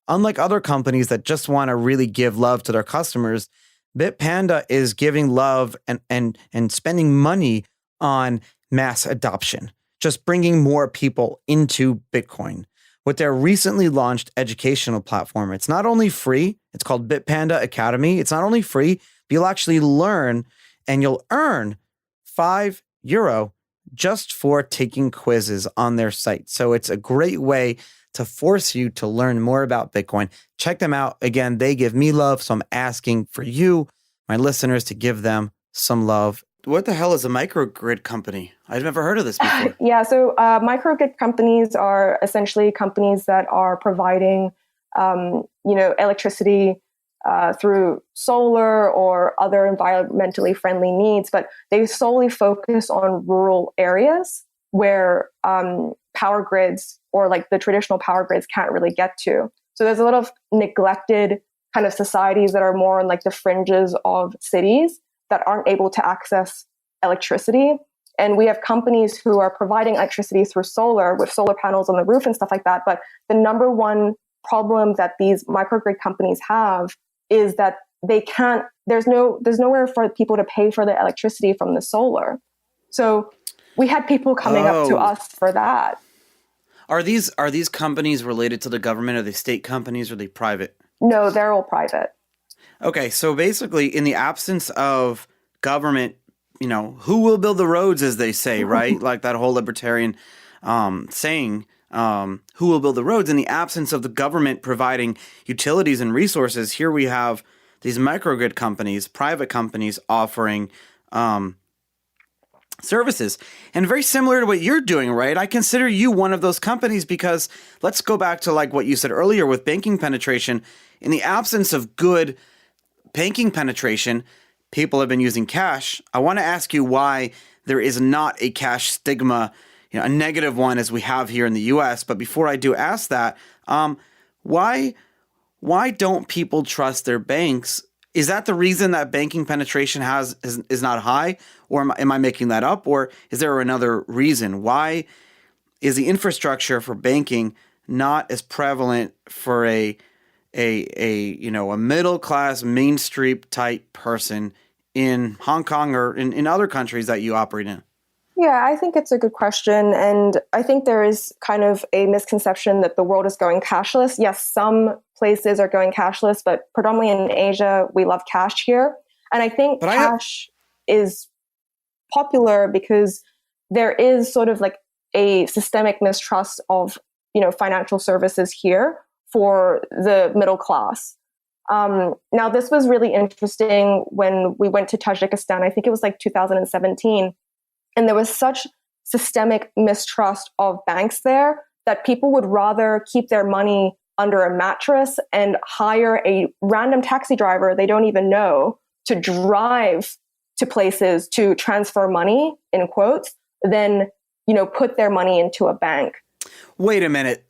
[SPEAKER 1] Unlike other companies that just want to really give love to their customers, BitPanda is giving love and spending money on mass adoption, just bringing more people into Bitcoin. With their recently launched educational platform, it's not only free, it's called BitPanda Academy. It's not only free, but you'll actually learn and you'll earn €5 just for taking quizzes on their site. So it's a great way to force you to learn more about Bitcoin. Check them out. Again, they give me love, so I'm asking for you, my listeners, to give them some love. What the hell is a microgrid company? I've never heard of this before.
[SPEAKER 2] So microgrid companies are essentially companies that are providing, electricity through solar or other environmentally friendly needs, but they solely focus on rural areas where power grids or the traditional power grids can't really get to. So there's a lot of neglected kind of societies that are more on like the fringes of cities that aren't able to access electricity. And we have companies who are providing electricity through solar with solar panels on the roof and stuff like that. But the number one problem that these microgrid companies have is that they can't, there's nowhere for people to pay for the electricity from the solar. So we had people coming up to us for that.
[SPEAKER 1] Are these companies related to the government? Are they state companies or are they private?
[SPEAKER 2] No, they're all private.
[SPEAKER 1] Okay, so basically in the absence of government, who will build the roads, as they say, right? Like that whole libertarian saying, who will build the roads? In the absence of the government providing utilities and resources, here we have these microgrid companies, private companies offering services. And very similar to what you're doing, right? I consider you one of those companies because let's go back to like what you said earlier with banking penetration. In the absence of good banking penetration, people have been using cash. I want to ask you why there is not a cash stigma, a negative one as we have here in the US. But before I do ask that, why don't people trust their banks? Is that the reason that banking penetration is not high? Or am I making that up? Or is there another reason? Why is the infrastructure for banking not as prevalent for a middle class Main Street type person in Hong Kong or in other countries that you operate in?
[SPEAKER 2] Yeah, I think it's a good question. And I think there is kind of a misconception that the world is going cashless. Yes, some places are going cashless, but predominantly in Asia, we love cash here. And I think cash is popular because there is sort of like a systemic mistrust of, financial services here for the middle class. Now, this was really interesting when we went to Tajikistan. I think it was like 2017. And there was such systemic mistrust of banks there that people would rather keep their money under a mattress and hire a random taxi driver they don't even know to drive to places to transfer money, in quotes, than, put their money into a bank.
[SPEAKER 1] Wait a minute.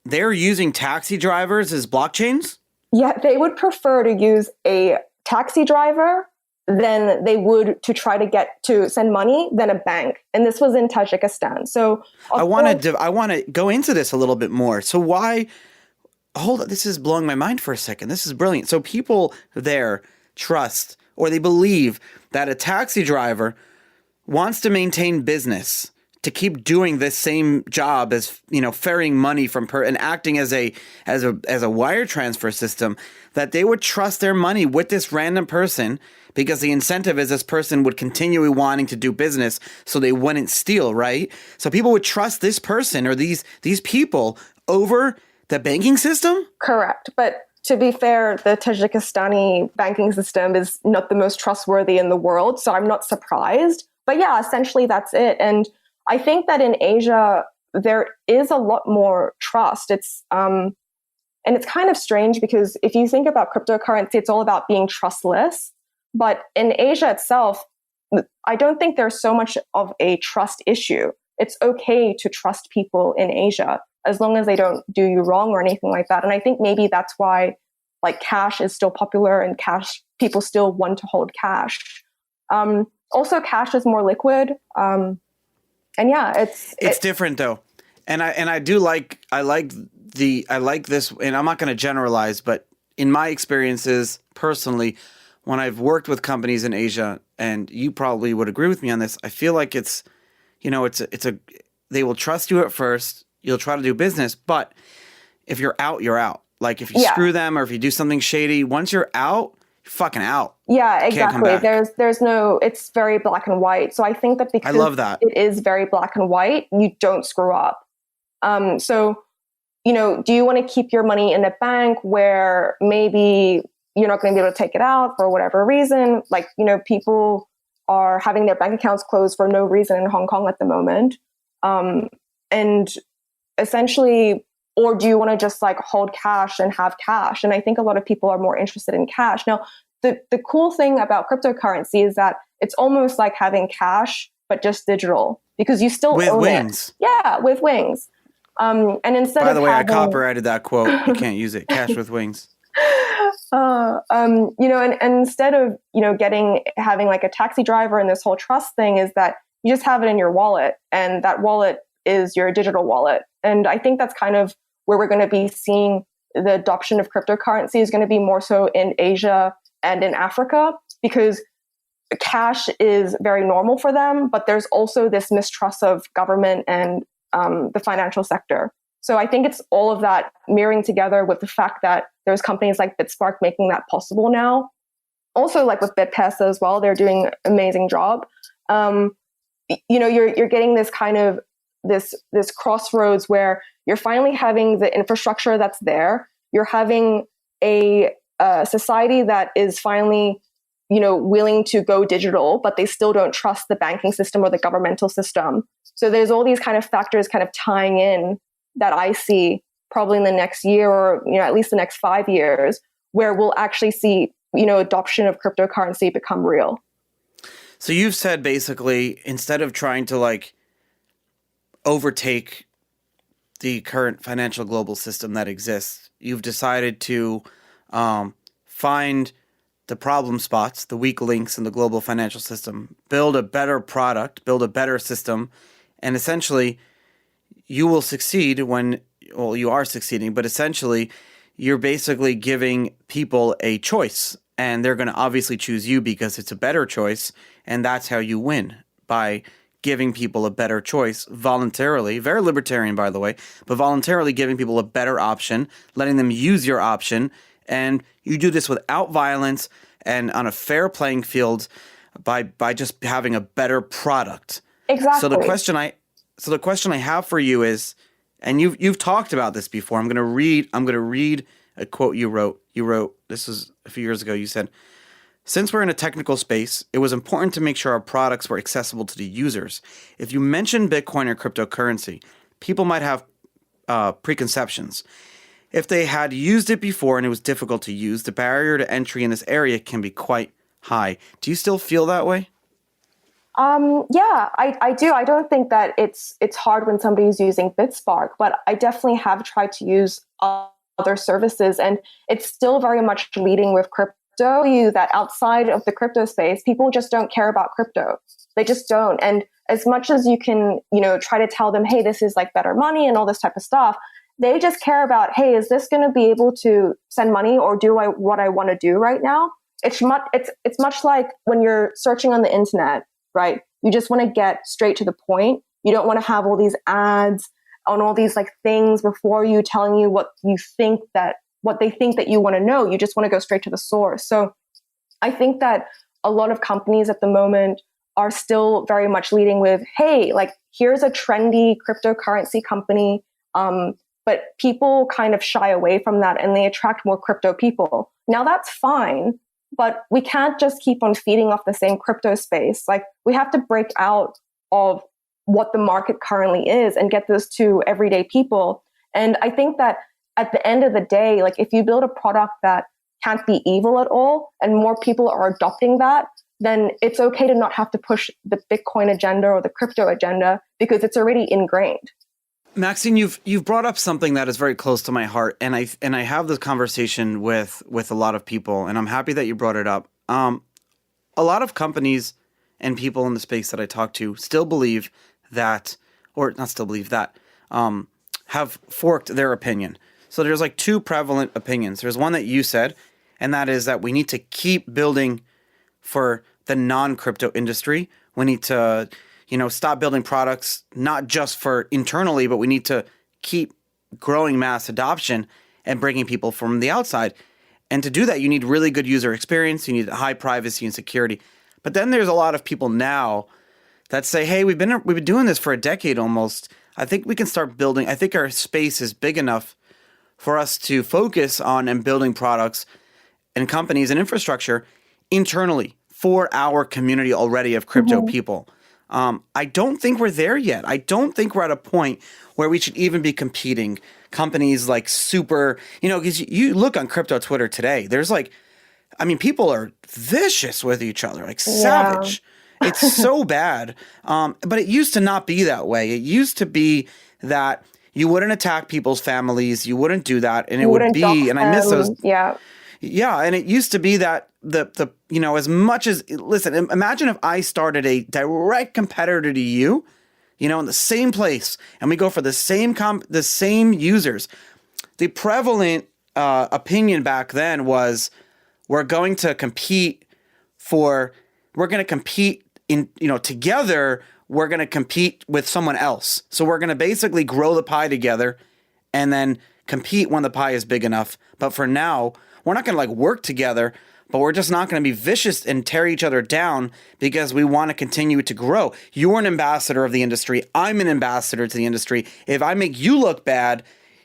[SPEAKER 1] They're using taxi drivers as blockchains?
[SPEAKER 2] Yeah, they would prefer to use a taxi driver than they would to try to get to send money than a bank. And this was in Tajikistan. So
[SPEAKER 1] I want to go into this a little bit more. So why, hold on, this is blowing my mind for a second. This is brilliant. So people there trust or they believe that a taxi driver wants to maintain business, to keep doing this same job as, ferrying money from and acting as a wire transfer system, that they would trust their money with this random person because the incentive is this person would continue wanting to do business so they wouldn't steal, right? So people would trust this person or these people over the banking system?
[SPEAKER 2] Correct. But to be fair, the Tajikistani banking system is not the most trustworthy in the world, so I'm not surprised. But yeah, essentially that's it. And I think that in Asia, there is a lot more trust. And it's kind of strange because if you think about cryptocurrency, it's all about being trustless. But in Asia itself, I don't think there's so much of a trust issue. It's okay to trust people in Asia as long as they don't do you wrong or anything like that. And I think maybe that's why like cash is still popular and people still want to hold cash. Also, cash is more liquid. And yeah, it's
[SPEAKER 1] different though. And I like this, and I'm not going to generalize, but in my experiences personally, when I've worked with companies in Asia, and you probably would agree with me on this, I feel like they will trust you at first. You'll try to do business, but if you're out, you're out. Like if you screw them or if you do something shady, once you're out, you're fucking out. Yeah,
[SPEAKER 2] exactly. There's no, it's very black and white. So I think that because
[SPEAKER 1] I love that.
[SPEAKER 2] It is very black and white, you don't screw up. So, do you want to keep your money in a bank where maybe you're not going to be able to take it out for whatever reason? Like, people are having their bank accounts closed for no reason in Hong Kong at the moment. And essentially, or do you want to just like hold cash and have cash? And I think a lot of people are more interested in cash. Now, the cool thing about cryptocurrency is that it's almost like having cash, but just digital because you still
[SPEAKER 1] with
[SPEAKER 2] own
[SPEAKER 1] wings.
[SPEAKER 2] It. Yeah, with wings. And instead
[SPEAKER 1] By the
[SPEAKER 2] of
[SPEAKER 1] way, I
[SPEAKER 2] having,
[SPEAKER 1] copyrighted that quote. You can't use it. Cash with wings.
[SPEAKER 2] and instead of, having like a taxi driver and this whole trust thing, is that you just have it in your wallet, and that wallet is your digital wallet. And I think that's kind of where we're going to be seeing the adoption of cryptocurrency is going to be more so in Asia and in Africa, because cash is very normal for them, but there's also this mistrust of government and the financial sector. So I think it's all of that mirroring together with the fact that there's companies like BitSpark making that possible now. Also, like with BitPanda as well, they're doing an amazing job. You're getting this kind of this crossroads where you're finally having the infrastructure that's there. You're having a society that is finally, willing to go digital, but they still don't trust the banking system or the governmental system. So there's all these kind of factors kind of tying in that I see probably in the next year, or at least the next 5 years, where we'll actually see adoption of cryptocurrency become real.
[SPEAKER 1] So you've said basically, instead of trying to overtake the current financial global system that exists, you've decided to find the problem spots, the weak links in the global financial system, build a better product, build a better system, and essentially you will succeed you are succeeding, but essentially you're basically giving people a choice, and they're going to obviously choose you because it's a better choice, and that's how you win, by giving people a better choice voluntarily. Very libertarian, by the way, but voluntarily giving people a better option, letting them use your option, and you do this without violence and on a fair playing field by just having a better product.
[SPEAKER 2] Exactly.
[SPEAKER 1] So the question I have for you is, and you've talked about this before. I'm going to read a quote you wrote. You wrote, this was a few years ago. You said, "Since we're in a technical space, it was important to make sure our products were accessible to the users. If you mention Bitcoin or cryptocurrency, people might have preconceptions. If they had used it before and it was difficult to use, the barrier to entry in this area can be quite high." Do you still feel that way?
[SPEAKER 2] Yeah, I do. I don't think that it's hard when somebody's using BitSpark, but I definitely have tried to use other services, and it's still very much leading with crypto. That outside of the crypto space, people just don't care about crypto. They just don't. And as much as you can, try to tell them, hey, this is like better money and all this type of stuff, they just care about, hey, is this going to be able to send money, or do I what I want to do right now? It's much like when you're searching on the internet, right? You just want to get straight to the point. You don't want to have all these ads on all these things before you telling you what they think that you want to know. You just want to go straight to the source. So I think that a lot of companies at the moment are still very much leading with, hey, here's a trendy cryptocurrency company. But people kind of shy away from that, and they attract more crypto people. Now that's fine, but we can't just keep on feeding off the same crypto space. We have to break out of what the market currently is and get this to everyday people. And I think that at the end of the day, if you build a product that can't be evil at all, and more people are adopting that, then it's okay to not have to push the Bitcoin agenda or the crypto agenda, because it's already ingrained.
[SPEAKER 1] Maxine, you've brought up something that is very close to my heart, and I have this conversation with a lot of people, and I'm happy that you brought it up. A lot of companies and people in the space that I talk to still believe that, or not still believe that, have forked their opinion. So there's two prevalent opinions. There's one that you said, and that is that we need to keep building for the non-crypto industry. We need to stop building products not just for internally, but we need to keep growing mass adoption and bringing people from the outside. And to do that, you need really good user experience. You need high privacy and security. But then there's a lot of people now that say, hey, we've been doing this for a decade almost. I think we can start building. I think our space is big enough for us to focus on and building products and companies and infrastructure internally for our community already of crypto people. I don't think we're there yet. I don't think we're at a point where we should even be competing. Companies super, because you look on crypto Twitter today, there's people are vicious with each other, savage. It's so bad. But it used to not be that way. It used to be that You wouldn't attack people's families. You wouldn't do that. And it
[SPEAKER 2] You
[SPEAKER 1] would
[SPEAKER 2] wouldn't dox
[SPEAKER 1] be, and I miss
[SPEAKER 2] them.
[SPEAKER 1] those.
[SPEAKER 2] Yeah.
[SPEAKER 1] Yeah. And it used to be that as much as, listen, imagine if I started a direct competitor to you, in the same place, and we go for the same users. The prevalent opinion back then was we're going to compete in, together. We're going to compete with someone else. So we're going to basically grow the pie together and then compete when the pie is big enough. But for now, we're not going to work together, but we're just not going to be vicious and tear each other down because we want to continue to grow. You're an ambassador of the industry. I'm an ambassador to the industry. If I make you look bad,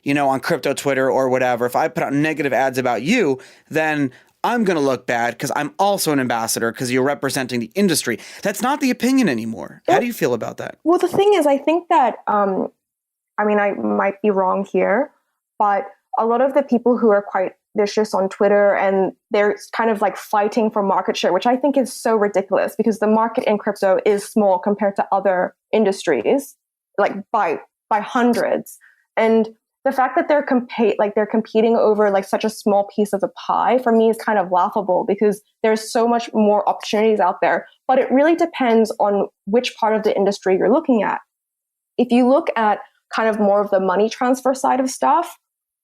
[SPEAKER 1] on crypto Twitter or whatever, if I put out negative ads about you, then I'm going to look bad because I'm also an ambassador because you're representing the industry. That's not the opinion anymore. How do you feel about that?
[SPEAKER 2] Well, the thing is, I think that, I might be wrong here, but a lot of the people who are quite vicious on Twitter and they're kind of fighting for market share, which I think is so ridiculous because the market in crypto is small compared to other industries, by hundreds. And the fact that they're competing over such a small piece of the pie for me is kind of laughable because there's so much more opportunities out there. But it really depends on which part of the industry you're looking at. If you look at kind of more of the money transfer side of stuff,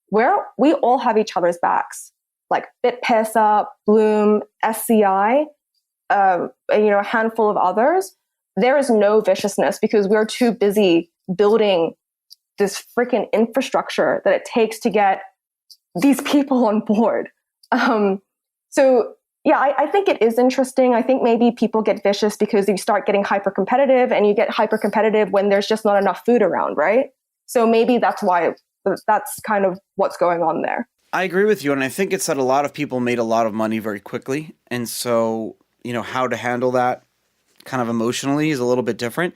[SPEAKER 2] where we all have each other's backs, like BitPanda, Bloom, SCI, a handful of others, there is no viciousness because we're too busy building this freaking infrastructure that it takes to get these people on board. So yeah, I think it is interesting. I think maybe people get vicious because you start getting hyper competitive and you get hyper competitive when there's just not enough food around, right? So maybe that's why that's kind of what's going on there.
[SPEAKER 1] I agree with you. And I think it's that a lot of people made a lot of money very quickly. And so, how to handle that kind of emotionally is a little bit different.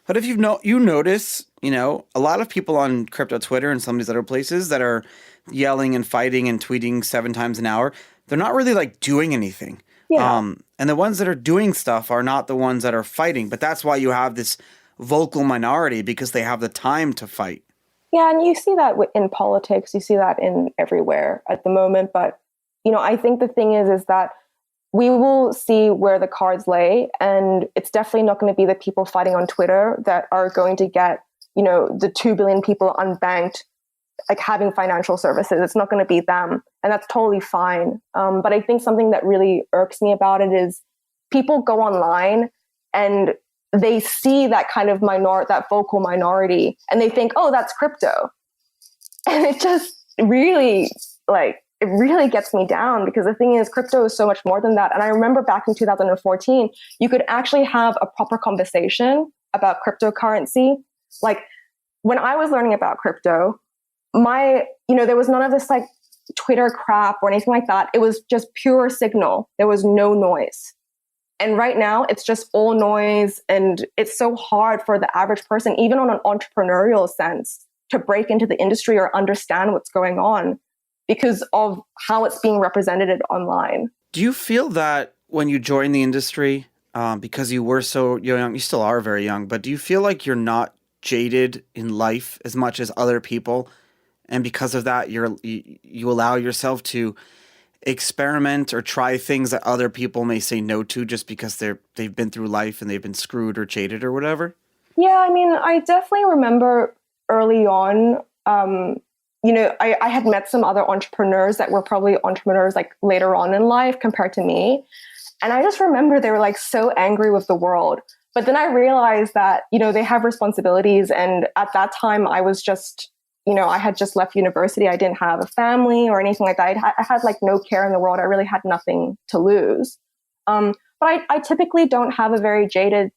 [SPEAKER 1] But if you notice, a lot of people on crypto Twitter and some of these other places that are yelling and fighting and tweeting 7 times an hour, they're not really doing anything.
[SPEAKER 2] Yeah.
[SPEAKER 1] And the ones that are doing stuff are not the ones that are fighting. But that's why you have this vocal minority because they have the time to fight.
[SPEAKER 2] Yeah, and you see that in politics. You see that in everywhere at the moment. But, I think the thing is that we will see where the cards lay, and it's definitely not going to be the people fighting on Twitter that are going to get, the 2 billion people unbanked, having financial services. It's not going to be them, and that's totally fine. But I think something that really irks me about it is people go online and they see that kind of that vocal minority, and they think, oh, that's crypto, and it just really it really gets me down because the thing is, crypto is so much more than that. And I remember back in 2014, you could actually have a proper conversation about cryptocurrency. When I was learning about crypto, there was none of this Twitter crap or anything like that. It was just pure signal. There was no noise. And right now it's just all noise. And it's so hard for the average person, even on an entrepreneurial sense, to break into the industry or understand what's going on, because of how it's being represented online.
[SPEAKER 1] Do you feel that when you joined the industry, because you were so young, you still are very young, but do you feel like you're not jaded in life as much as other people? And because of that, you allow yourself to experiment or try things that other people may say no to just because they've been through life and they've been screwed or jaded or whatever?
[SPEAKER 2] Yeah, I definitely remember early on, I had met some other entrepreneurs that were probably entrepreneurs later on in life compared to me. And I just remember they were so angry with the world. But then I realized that, they have responsibilities. And at that time I was just, I had just left university. I didn't have a family or anything like that. I had no care in the world. I really had nothing to lose. But I typically don't have a very jaded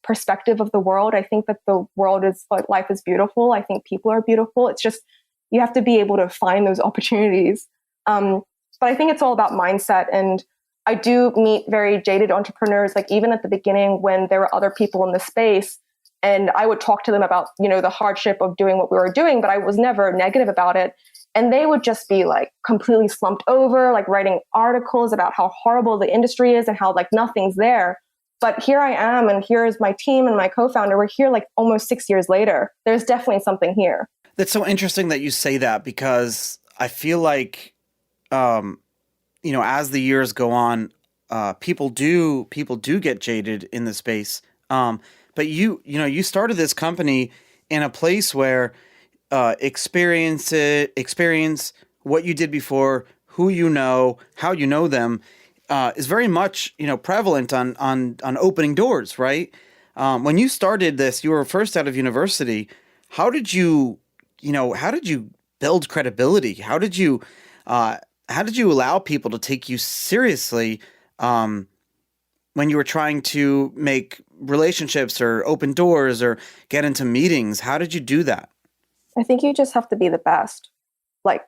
[SPEAKER 2] perspective of the world. I think that the world is life is beautiful. I think people are beautiful. It's just, you have to be able to find those opportunities. But I think it's all about mindset. And I do meet very jaded entrepreneurs, even at the beginning when there were other people in the space. And I would talk to them about, the hardship of doing what we were doing, but I was never negative about it. And they would just be completely slumped over, writing articles about how horrible the industry is and how nothing's there. But here I am, and here is my team and my co-founder. We're here like almost 6 years later. There's definitely something here.
[SPEAKER 1] That's so interesting that you say that, because I feel like, as the years go on, people do get jaded in the space. But you started this company in a place where experience what you did before, who you know, how you know them, is very much prevalent on opening doors, right? When you started this, you were first out of university. How did you build credibility? How did you allow people to take you seriously when you were trying to make relationships or open doors or get into meetings? How did you do that?
[SPEAKER 2] I think you just have to be the best. Like,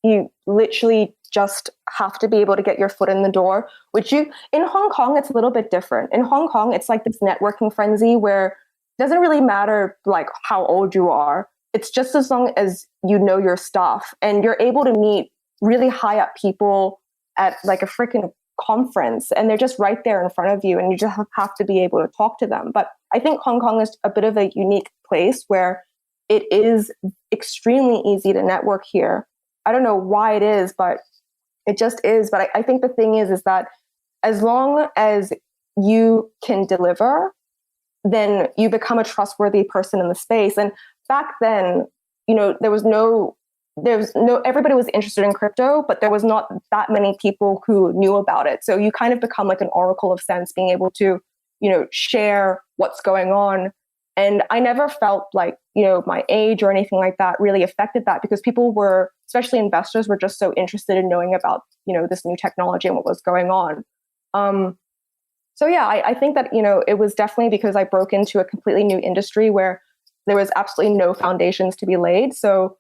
[SPEAKER 2] you literally just have to be able to get your foot in the door, in Hong Kong, it's a little bit different. In Hong Kong, it's like this networking frenzy where it doesn't really matter like how old you are. It's just as long as you know your stuff and you're able to meet really high up people at like a freaking conference, and they're just right there in front of you, and you just have to be able to talk to them. But I think Hong Kong is a bit of a unique place where it is extremely easy to network here. I don't know why it is, but it just is. But I think the thing is that as long as you can deliver, then you become a trustworthy person in the space. And back then, everybody was interested in crypto, but there was not that many people who knew about it. So you kind of become like an oracle of sense, being able to, share what's going on. And I never felt like, my age or anything like that really affected that, because people were, especially investors, were just so interested in knowing about, this new technology and what was going on. So yeah, I think that, it was definitely because I broke into a completely new industry where there was absolutely no foundations to be laid. So,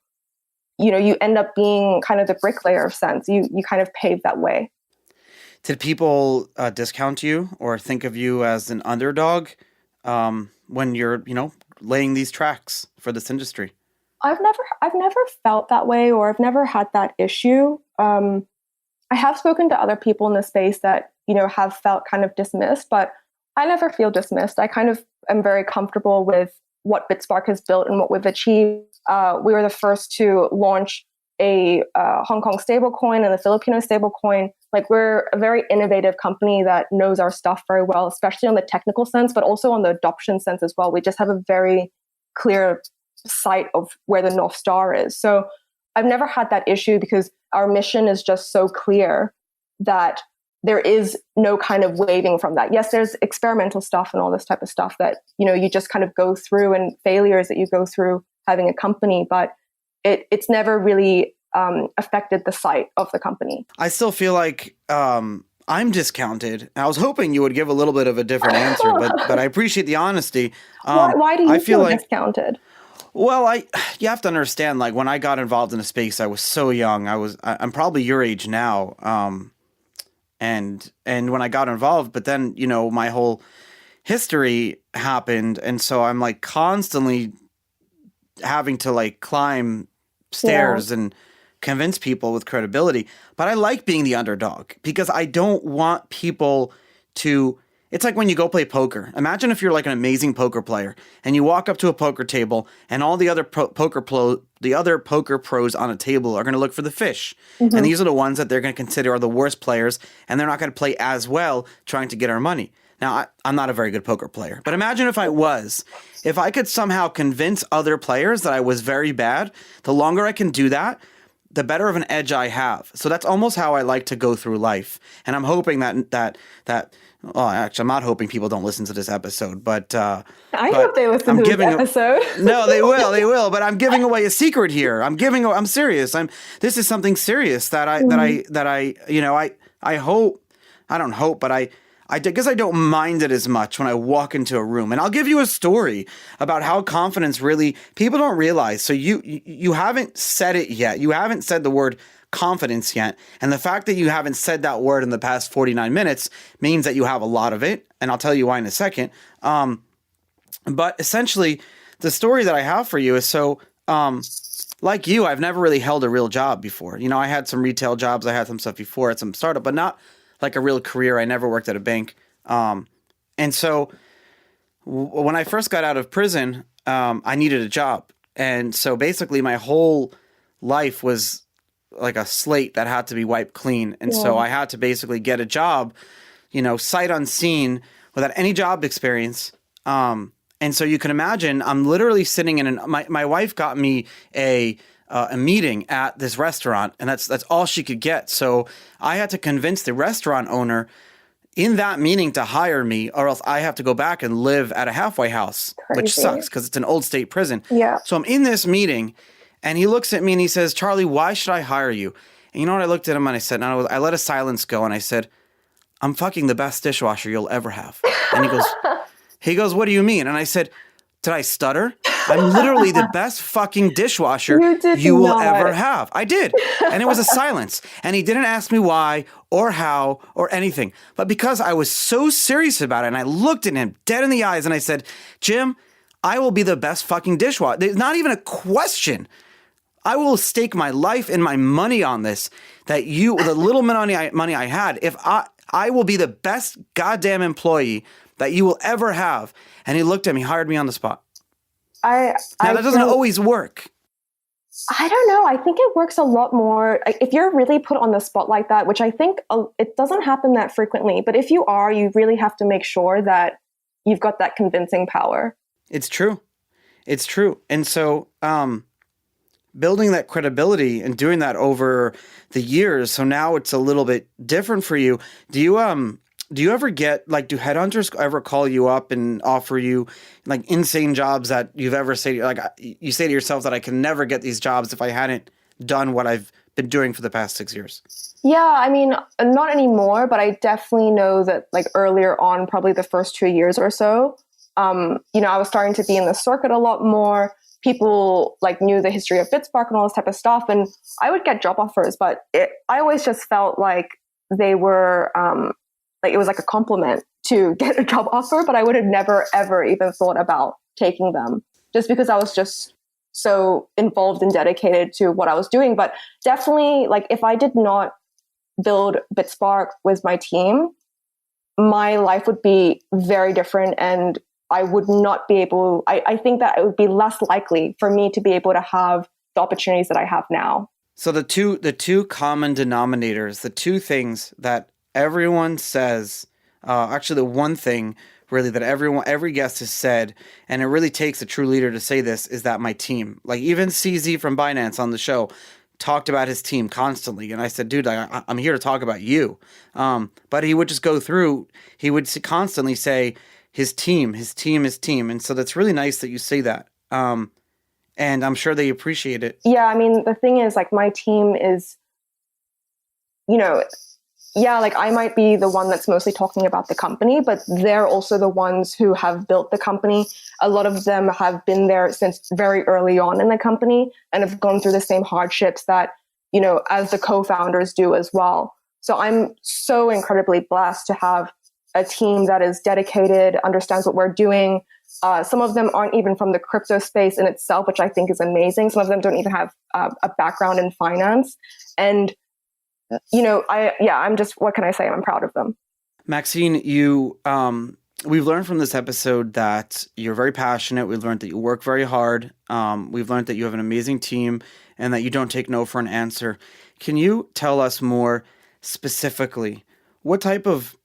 [SPEAKER 2] you end up being kind of the bricklayer of sense. You kind of pave that way.
[SPEAKER 1] Did people discount you or think of you as an underdog when you're, laying these tracks for this industry?
[SPEAKER 2] I've never felt that way, or I've never had that issue. I have spoken to other people in the space that, have felt kind of dismissed, but I never feel dismissed. I kind of am very comfortable with what BitSpark has built and what we've achieved. We were the first to launch a Hong Kong stablecoin and a Filipino stablecoin. Like, we're a very innovative company that knows our stuff very well, especially on the technical sense, but also on the adoption sense as well. We just have a very clear sight of where the North Star is. So I've never had that issue, because our mission is just so clear that there is no kind of waving from that. Yes, there's experimental stuff and all this type of stuff that, you just kind of go through, and failures that you go through having a company, but it's never really affected the sight of the company.
[SPEAKER 1] I still feel like I'm discounted. I was hoping you would give a little bit of a different answer, but I appreciate the honesty.
[SPEAKER 2] Why do you feel discounted?
[SPEAKER 1] Well, you have to understand, like, when I got involved in a space, I was so young. I'm probably your age now. And when I got involved, but then, my whole history happened. And so I'm like constantly having to like climb stairs and convince people with credibility. But I like being the underdog, because I don't want people to. It's like when you go play poker. Imagine if you're like an amazing poker player and you walk up to a poker table, and all the other poker pros on a table are going to look for the fish. Mm-hmm. And these are the ones that they're going to consider are the worst players, and they're not going to play as well trying to get our money. Now, I'm not a very good poker player, but imagine if I was. If I could somehow convince other players that I was very bad, the longer I can do that, the better of an edge I have. So that's almost how I like to go through life. And I'm hoping that well, actually, I'm not hoping people don't listen to this episode, but I
[SPEAKER 2] hope they listen to this episode.
[SPEAKER 1] No, they will. But I'm giving away a secret here. I'm serious. This is something serious that I hope. I don't hope, but I guess I don't mind it as much when I walk into a room. And I'll give you a story about how confidence really, people don't realize. So you haven't said it yet. You haven't said the word confidence yet. And the fact that you haven't said that word in the past 49 minutes means that you have a lot of it. And I'll tell you why in a second. But essentially, the story that I have for you is so, like you, I've never really held a real job before. I had some retail jobs. I had some stuff before at some startup, but not like a real career. I never worked at a bank. And And so when I first got out of prison, I needed a job. And so basically my whole life was like a slate that had to be wiped clean. And so I had to basically get a job, sight unseen without any job experience. And so you can imagine I'm literally sitting in my wife got me a meeting at this restaurant, and that's all she could get. So I had to convince the restaurant owner in that meeting to hire me, or else I have to go back and live at a halfway house, which sucks because it's an old state prison.
[SPEAKER 2] Yeah.
[SPEAKER 1] So I'm in this meeting, and he looks at me and he says, "Charlie, why should I hire you?" And you know what? I looked at him and I said, no, I let a silence go, and I said, "I'm fucking the best dishwasher you'll ever have." And he goes, "What do you mean?" And I said, "Did I stutter? I'm literally the best fucking dishwasher you will ever have." I did. And it was a silence. And he didn't ask me why or how or anything. But because I was so serious about it, and I looked at him dead in the eyes and I said, "Jim, I will be the best fucking dishwasher. There's not even a question. I will stake my life and my money on this, that the little money I had, if I will be the best goddamn employee that you will ever have." And he looked at me, hired me on the spot. Now, that doesn't always work.
[SPEAKER 2] I don't know. I think it works a lot more if you're really put on the spot like that, which I think it doesn't happen that frequently. But if you are, you really have to make sure that you've got that convincing power.
[SPEAKER 1] It's true. It's true. And so building that credibility and doing that over the years, so now it's a little bit different for you. Do you ever get, do headhunters ever call you up and offer you insane jobs that you've ever said, you say to yourself that I can never get these jobs if I hadn't done what I've been doing for the past 6 years?
[SPEAKER 2] Yeah, I mean, not anymore, but I definitely know that earlier on, probably the first 2 years or so, I was starting to be in the circuit a lot more. People knew the history of BitSpark and all this type of stuff. And I would get job offers, but I always just felt like they were, it was like a compliment to get a job offer, but I would have never, ever even thought about taking them just because I was just so involved and dedicated to what I was doing. But definitely, if I did not build BitSpark with my team, my life would be very different, and I would not be able, I think that it would be less likely for me to be able to have the opportunities that I have now.
[SPEAKER 1] So the two common denominators, the two things that everyone says, actually the one thing really that every guest has said, and it really takes a true leader to say this, is that my team. Even CZ from Binance on the show talked about his team constantly. And I said, dude, I'm here to talk about you. But he would just go through, he would constantly say his team. And so that's really nice that you say that. And I'm sure they appreciate it.
[SPEAKER 2] Yeah, I mean, the thing is, my team is, I might be the one that's mostly talking about the company, but they're also the ones who have built the company. A lot of them have been there since very early on in the company and have gone through the same hardships that, as the co-founders do as well. So I'm so incredibly blessed to have a team that is dedicated, understands what we're doing. Some of them aren't even from the crypto space in itself, which I think is amazing. Some of them don't even have a background in finance. And I'm just, what can I say? I'm proud of them.
[SPEAKER 1] Maxine, we've learned from this episode that you're very passionate. We've learned that you work very hard. We've learned that you have an amazing team and that you don't take no for an answer. Can you tell us more specifically what type of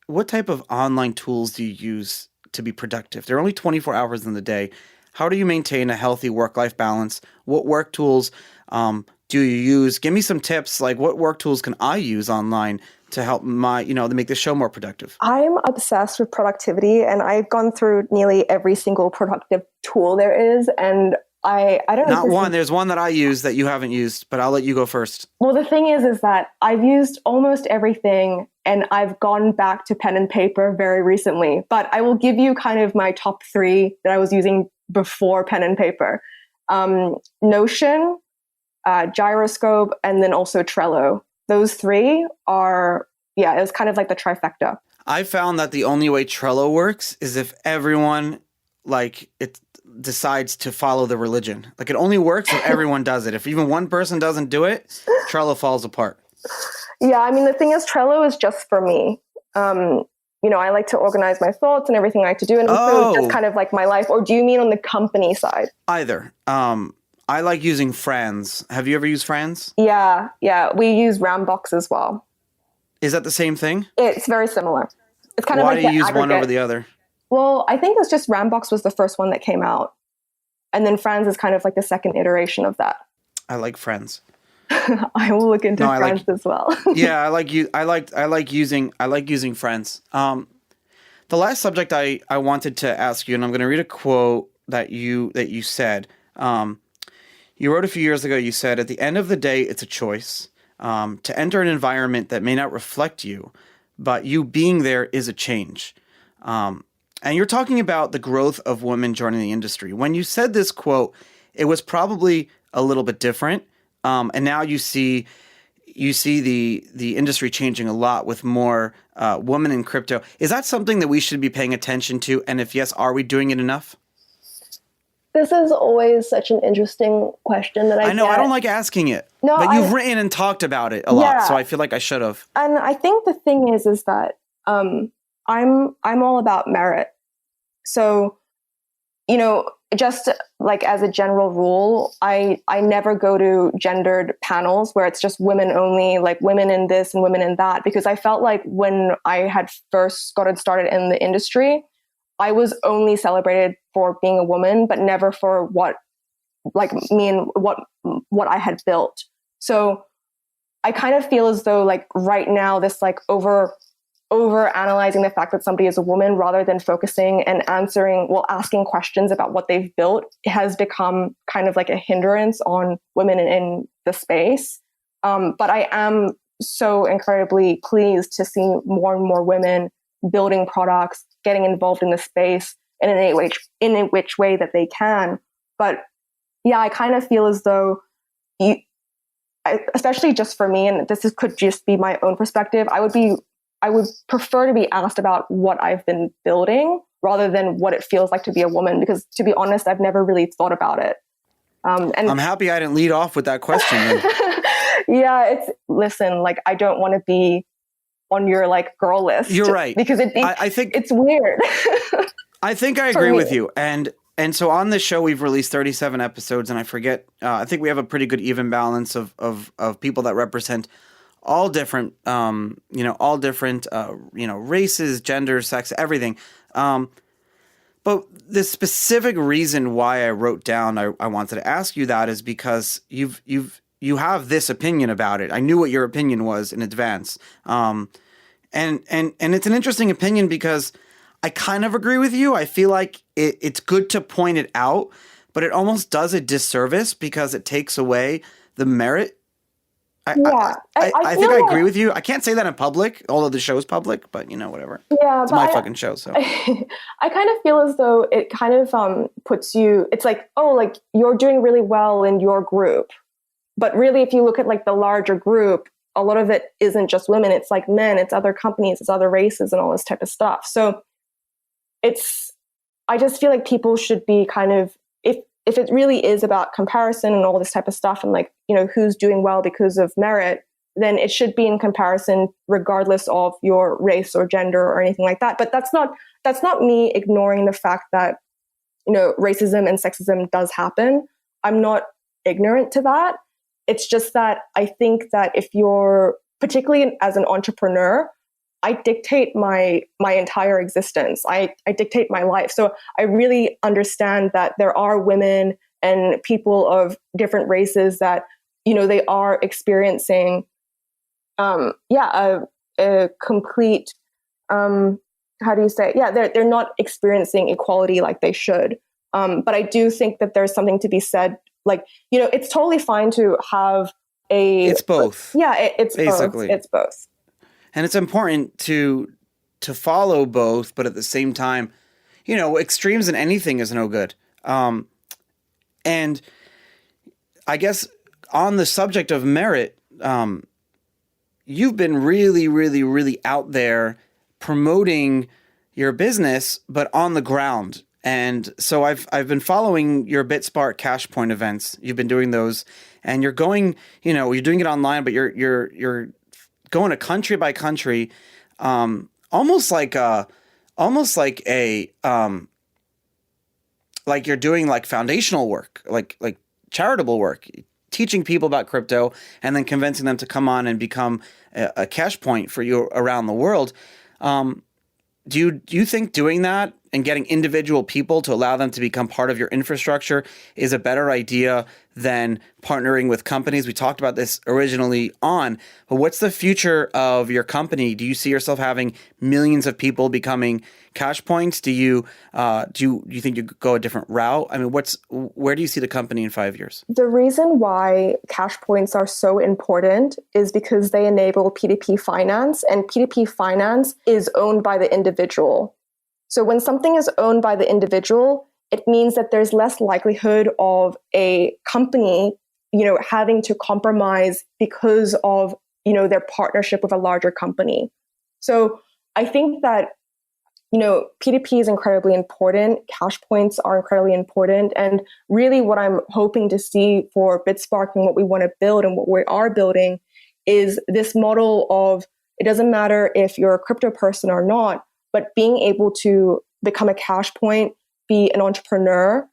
[SPEAKER 1] what type of online tools do you use to be productive? There are only 24 hours in the day. How do you maintain a healthy work-life balance? What work tools do you use? Give me some tips. What work tools can I use online to help to make the show more productive?
[SPEAKER 2] I'm obsessed with productivity, and I've gone through nearly every single productive tool there is. And I don't know.
[SPEAKER 1] Not one. There's one that I use that you haven't used, but I'll let you go first.
[SPEAKER 2] Well, the thing is that I've used almost everything, and I've gone back to pen and paper very recently. But I will give you kind of my top 3 that I was using before pen and paper. Notion, Gyroscope, and then also Trello. Those 3 are, it was kind of like the trifecta.
[SPEAKER 1] I found that the only way Trello works is if everyone it decides to follow the religion. It only works if everyone does it. If even one person doesn't do it, Trello falls apart.
[SPEAKER 2] Yeah, I mean, the thing is, Trello is just for me. I like to organize my thoughts and everything I like to do, and improve just kind of like my life. Or do you mean on the company side?
[SPEAKER 1] Either. I like using Franz. Have you ever used Franz?
[SPEAKER 2] Yeah. We use Rambox as well.
[SPEAKER 1] Is that the same thing?
[SPEAKER 2] It's very similar. It's kind of
[SPEAKER 1] Why
[SPEAKER 2] like
[SPEAKER 1] do you use
[SPEAKER 2] aggregate.
[SPEAKER 1] one over the other?
[SPEAKER 2] Well, I think it's just Rambox was the first one that came out. And then Franz is kind of like the second iteration of that.
[SPEAKER 1] I like Friends.
[SPEAKER 2] I will look into Franz as well.
[SPEAKER 1] Yeah, I like using Friends. The last subject I wanted to ask you, and I'm going to read a quote that you said. You wrote a few years ago. You said, "At the end of the day, it's a choice to enter an environment that may not reflect you, but you being there is a change." And you're talking about the growth of women joining the industry. When you said this quote, it was probably a little bit different. And now you see the industry changing a lot with more women in crypto. Is that something that we should be paying attention to? And if yes, are we doing it enough?
[SPEAKER 3] This is always such an interesting question that I
[SPEAKER 1] know.
[SPEAKER 3] get.
[SPEAKER 1] I don't like asking it.
[SPEAKER 2] No,
[SPEAKER 1] but you've written and talked about it a lot, so I feel like I should have.
[SPEAKER 2] And I think the thing is that I'm all about merit. So, just like as a general rule, I never go to gendered panels where it's just women only, like women in this and women in that, because I felt like when I had first gotten started in the industry, I was only celebrated for being a woman, but never for what I had built. So I kind of feel as though like right now this like over analyzing the fact that somebody is a woman rather than focusing and asking questions about what they've built has become kind of like a hindrance on women in the space. But I am so incredibly pleased to see more and more women building products, getting involved in the space in a which way that they can. But yeah, I kind of feel as though especially just for me, and could just be my own perspective, I would prefer to be asked about what I've been building rather than what it feels like to be a woman, because to be honest, I've never really thought about it. And
[SPEAKER 1] I'm happy I didn't lead off with that question.
[SPEAKER 2] Yeah, listen, like I don't want to be on your like girl list.
[SPEAKER 1] You're right.
[SPEAKER 2] Because I think it's weird.
[SPEAKER 1] I think I agree with you. And so on this show, we've released 37 episodes, and I think we have a pretty good even balance of people that represent all different, races, genders, sex, everything. But the specific reason why I wrote down I wanted to ask you that is because you have this opinion about it. I knew what your opinion was in advance. And it's an interesting opinion because I kind of agree with you. I feel like it's good to point it out, but it almost does a disservice because it takes away the merit. I think I agree with you. I can't say that in public, although the show is public, but whatever.
[SPEAKER 2] Yeah,
[SPEAKER 1] it's my fucking show. So
[SPEAKER 2] I kind of feel as though it kind of puts you, it's like, oh, like you're doing really well in your group. But really, if you look at like the larger group, a lot of it isn't just women. It's like men, it's other companies, it's other races and all this type of stuff. So I just feel like people should be kind of, if it really is about comparison and all this type of stuff and like, who's doing well because of merit, then it should be in comparison regardless of your race or gender or anything like that. But that's not me ignoring the fact that, racism and sexism does happen. I'm not ignorant to that. It's just that I think that if you're, particularly as an entrepreneur, I dictate my entire existence. I dictate my life. So I really understand that there are women and people of different races that, they are experiencing, a complete, how do you say it? Yeah, they're not experiencing equality like they should. But I do think that there's something to be said. Like, it's totally fine to have
[SPEAKER 1] it's both.
[SPEAKER 2] Yeah, it's
[SPEAKER 1] basically
[SPEAKER 2] both. It's both.
[SPEAKER 1] And it's important to follow both, but at the same time, extremes in anything is no good. And I guess on the subject of merit, you've been really, really, really out there promoting your business, but on the ground. And so I've been following your BitSpark Cash Point events. You've been doing those, and you're going, you're doing it online, but you're going to country by country. almost like a like you're doing like foundational work, like charitable work, teaching people about crypto and then convincing them to come on and become a cash point for you around the world. Do you think doing that and getting individual people to allow them to become part of your infrastructure is a better idea than partnering with companies? We talked about this originally on, but what's the future of your company? Do you see yourself having millions of people becoming cash points? Do you think you could go a different route? I mean, where do you see the company in 5 years?
[SPEAKER 2] The reason why cash points are so important is because they enable P2P finance, and P2P finance is owned by the individual. So when something is owned by the individual, it means that there's less likelihood of a company, having to compromise because of, their partnership with a larger company. So I think that, P2P is incredibly important. Cash points are incredibly important. And really what I'm hoping to see for BitSpark and what we want to build and what we are building is this model of, it doesn't matter if you're a crypto person or not, but being able to become a cash point, be an entrepreneur.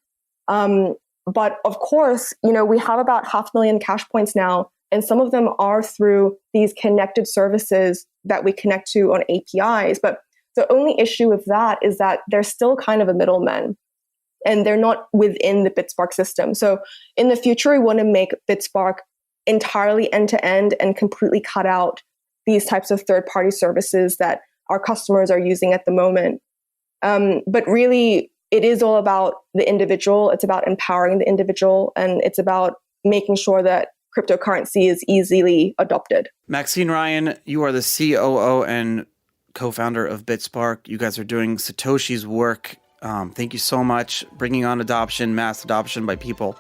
[SPEAKER 2] But of course, we have about 500,000 cash points now, and some of them are through these connected services that we connect to on APIs. But the only issue with that is that they're still kind of a middleman and they're not within the BitSpark system. So in the future, we want to make BitSpark entirely end-to-end and completely cut out these types of third-party services that our customers are using at the moment. But really, it is all about the individual. It's about empowering the individual, and it's about making sure that cryptocurrency is easily adopted.
[SPEAKER 1] Maxine Ryan, you are the COO and co-founder of BitSpark. You guys are doing Satoshi's work. Thank you so much, bringing on mass adoption by people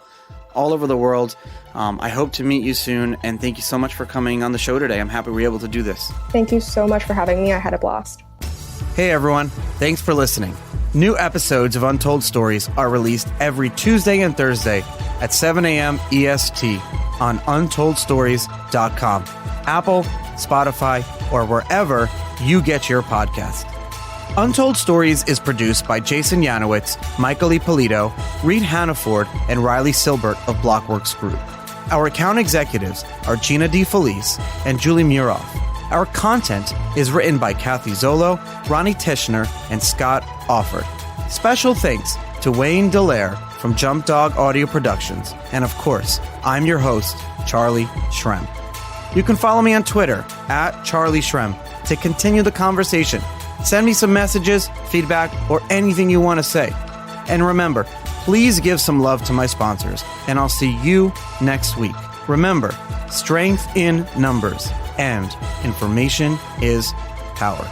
[SPEAKER 1] all over the world. I hope to meet you soon, and thank you so much for coming on the show today. I'm happy we were able to do this.
[SPEAKER 2] Thank you so much for having me. I had a blast.
[SPEAKER 1] Hey everyone, thanks for listening. New episodes of Untold Stories are released every Tuesday and Thursday at 7 a.m. EST on untoldstories.com, Apple, Spotify, or wherever you get your podcast. Untold Stories is produced by Jason Yanowitz, Michael Ippolito, Reed Hannaford, and Riley Silbert of Blockworks Group. Our account executives are Gina DeFelice and Julie Muroff. Our content is written by Kathy Zolo, Ronnie Tishner, and Scott Offord. Special thanks to Wayne Dallaire from Jump Dog Audio Productions. And of course, I'm your host, Charlie Shrem. You can follow me on Twitter @CharlieShrem to continue the conversation. Send me some messages, feedback, or anything you want to say. And remember, please give some love to my sponsors, and I'll see you next week. Remember, strength in numbers and information is power.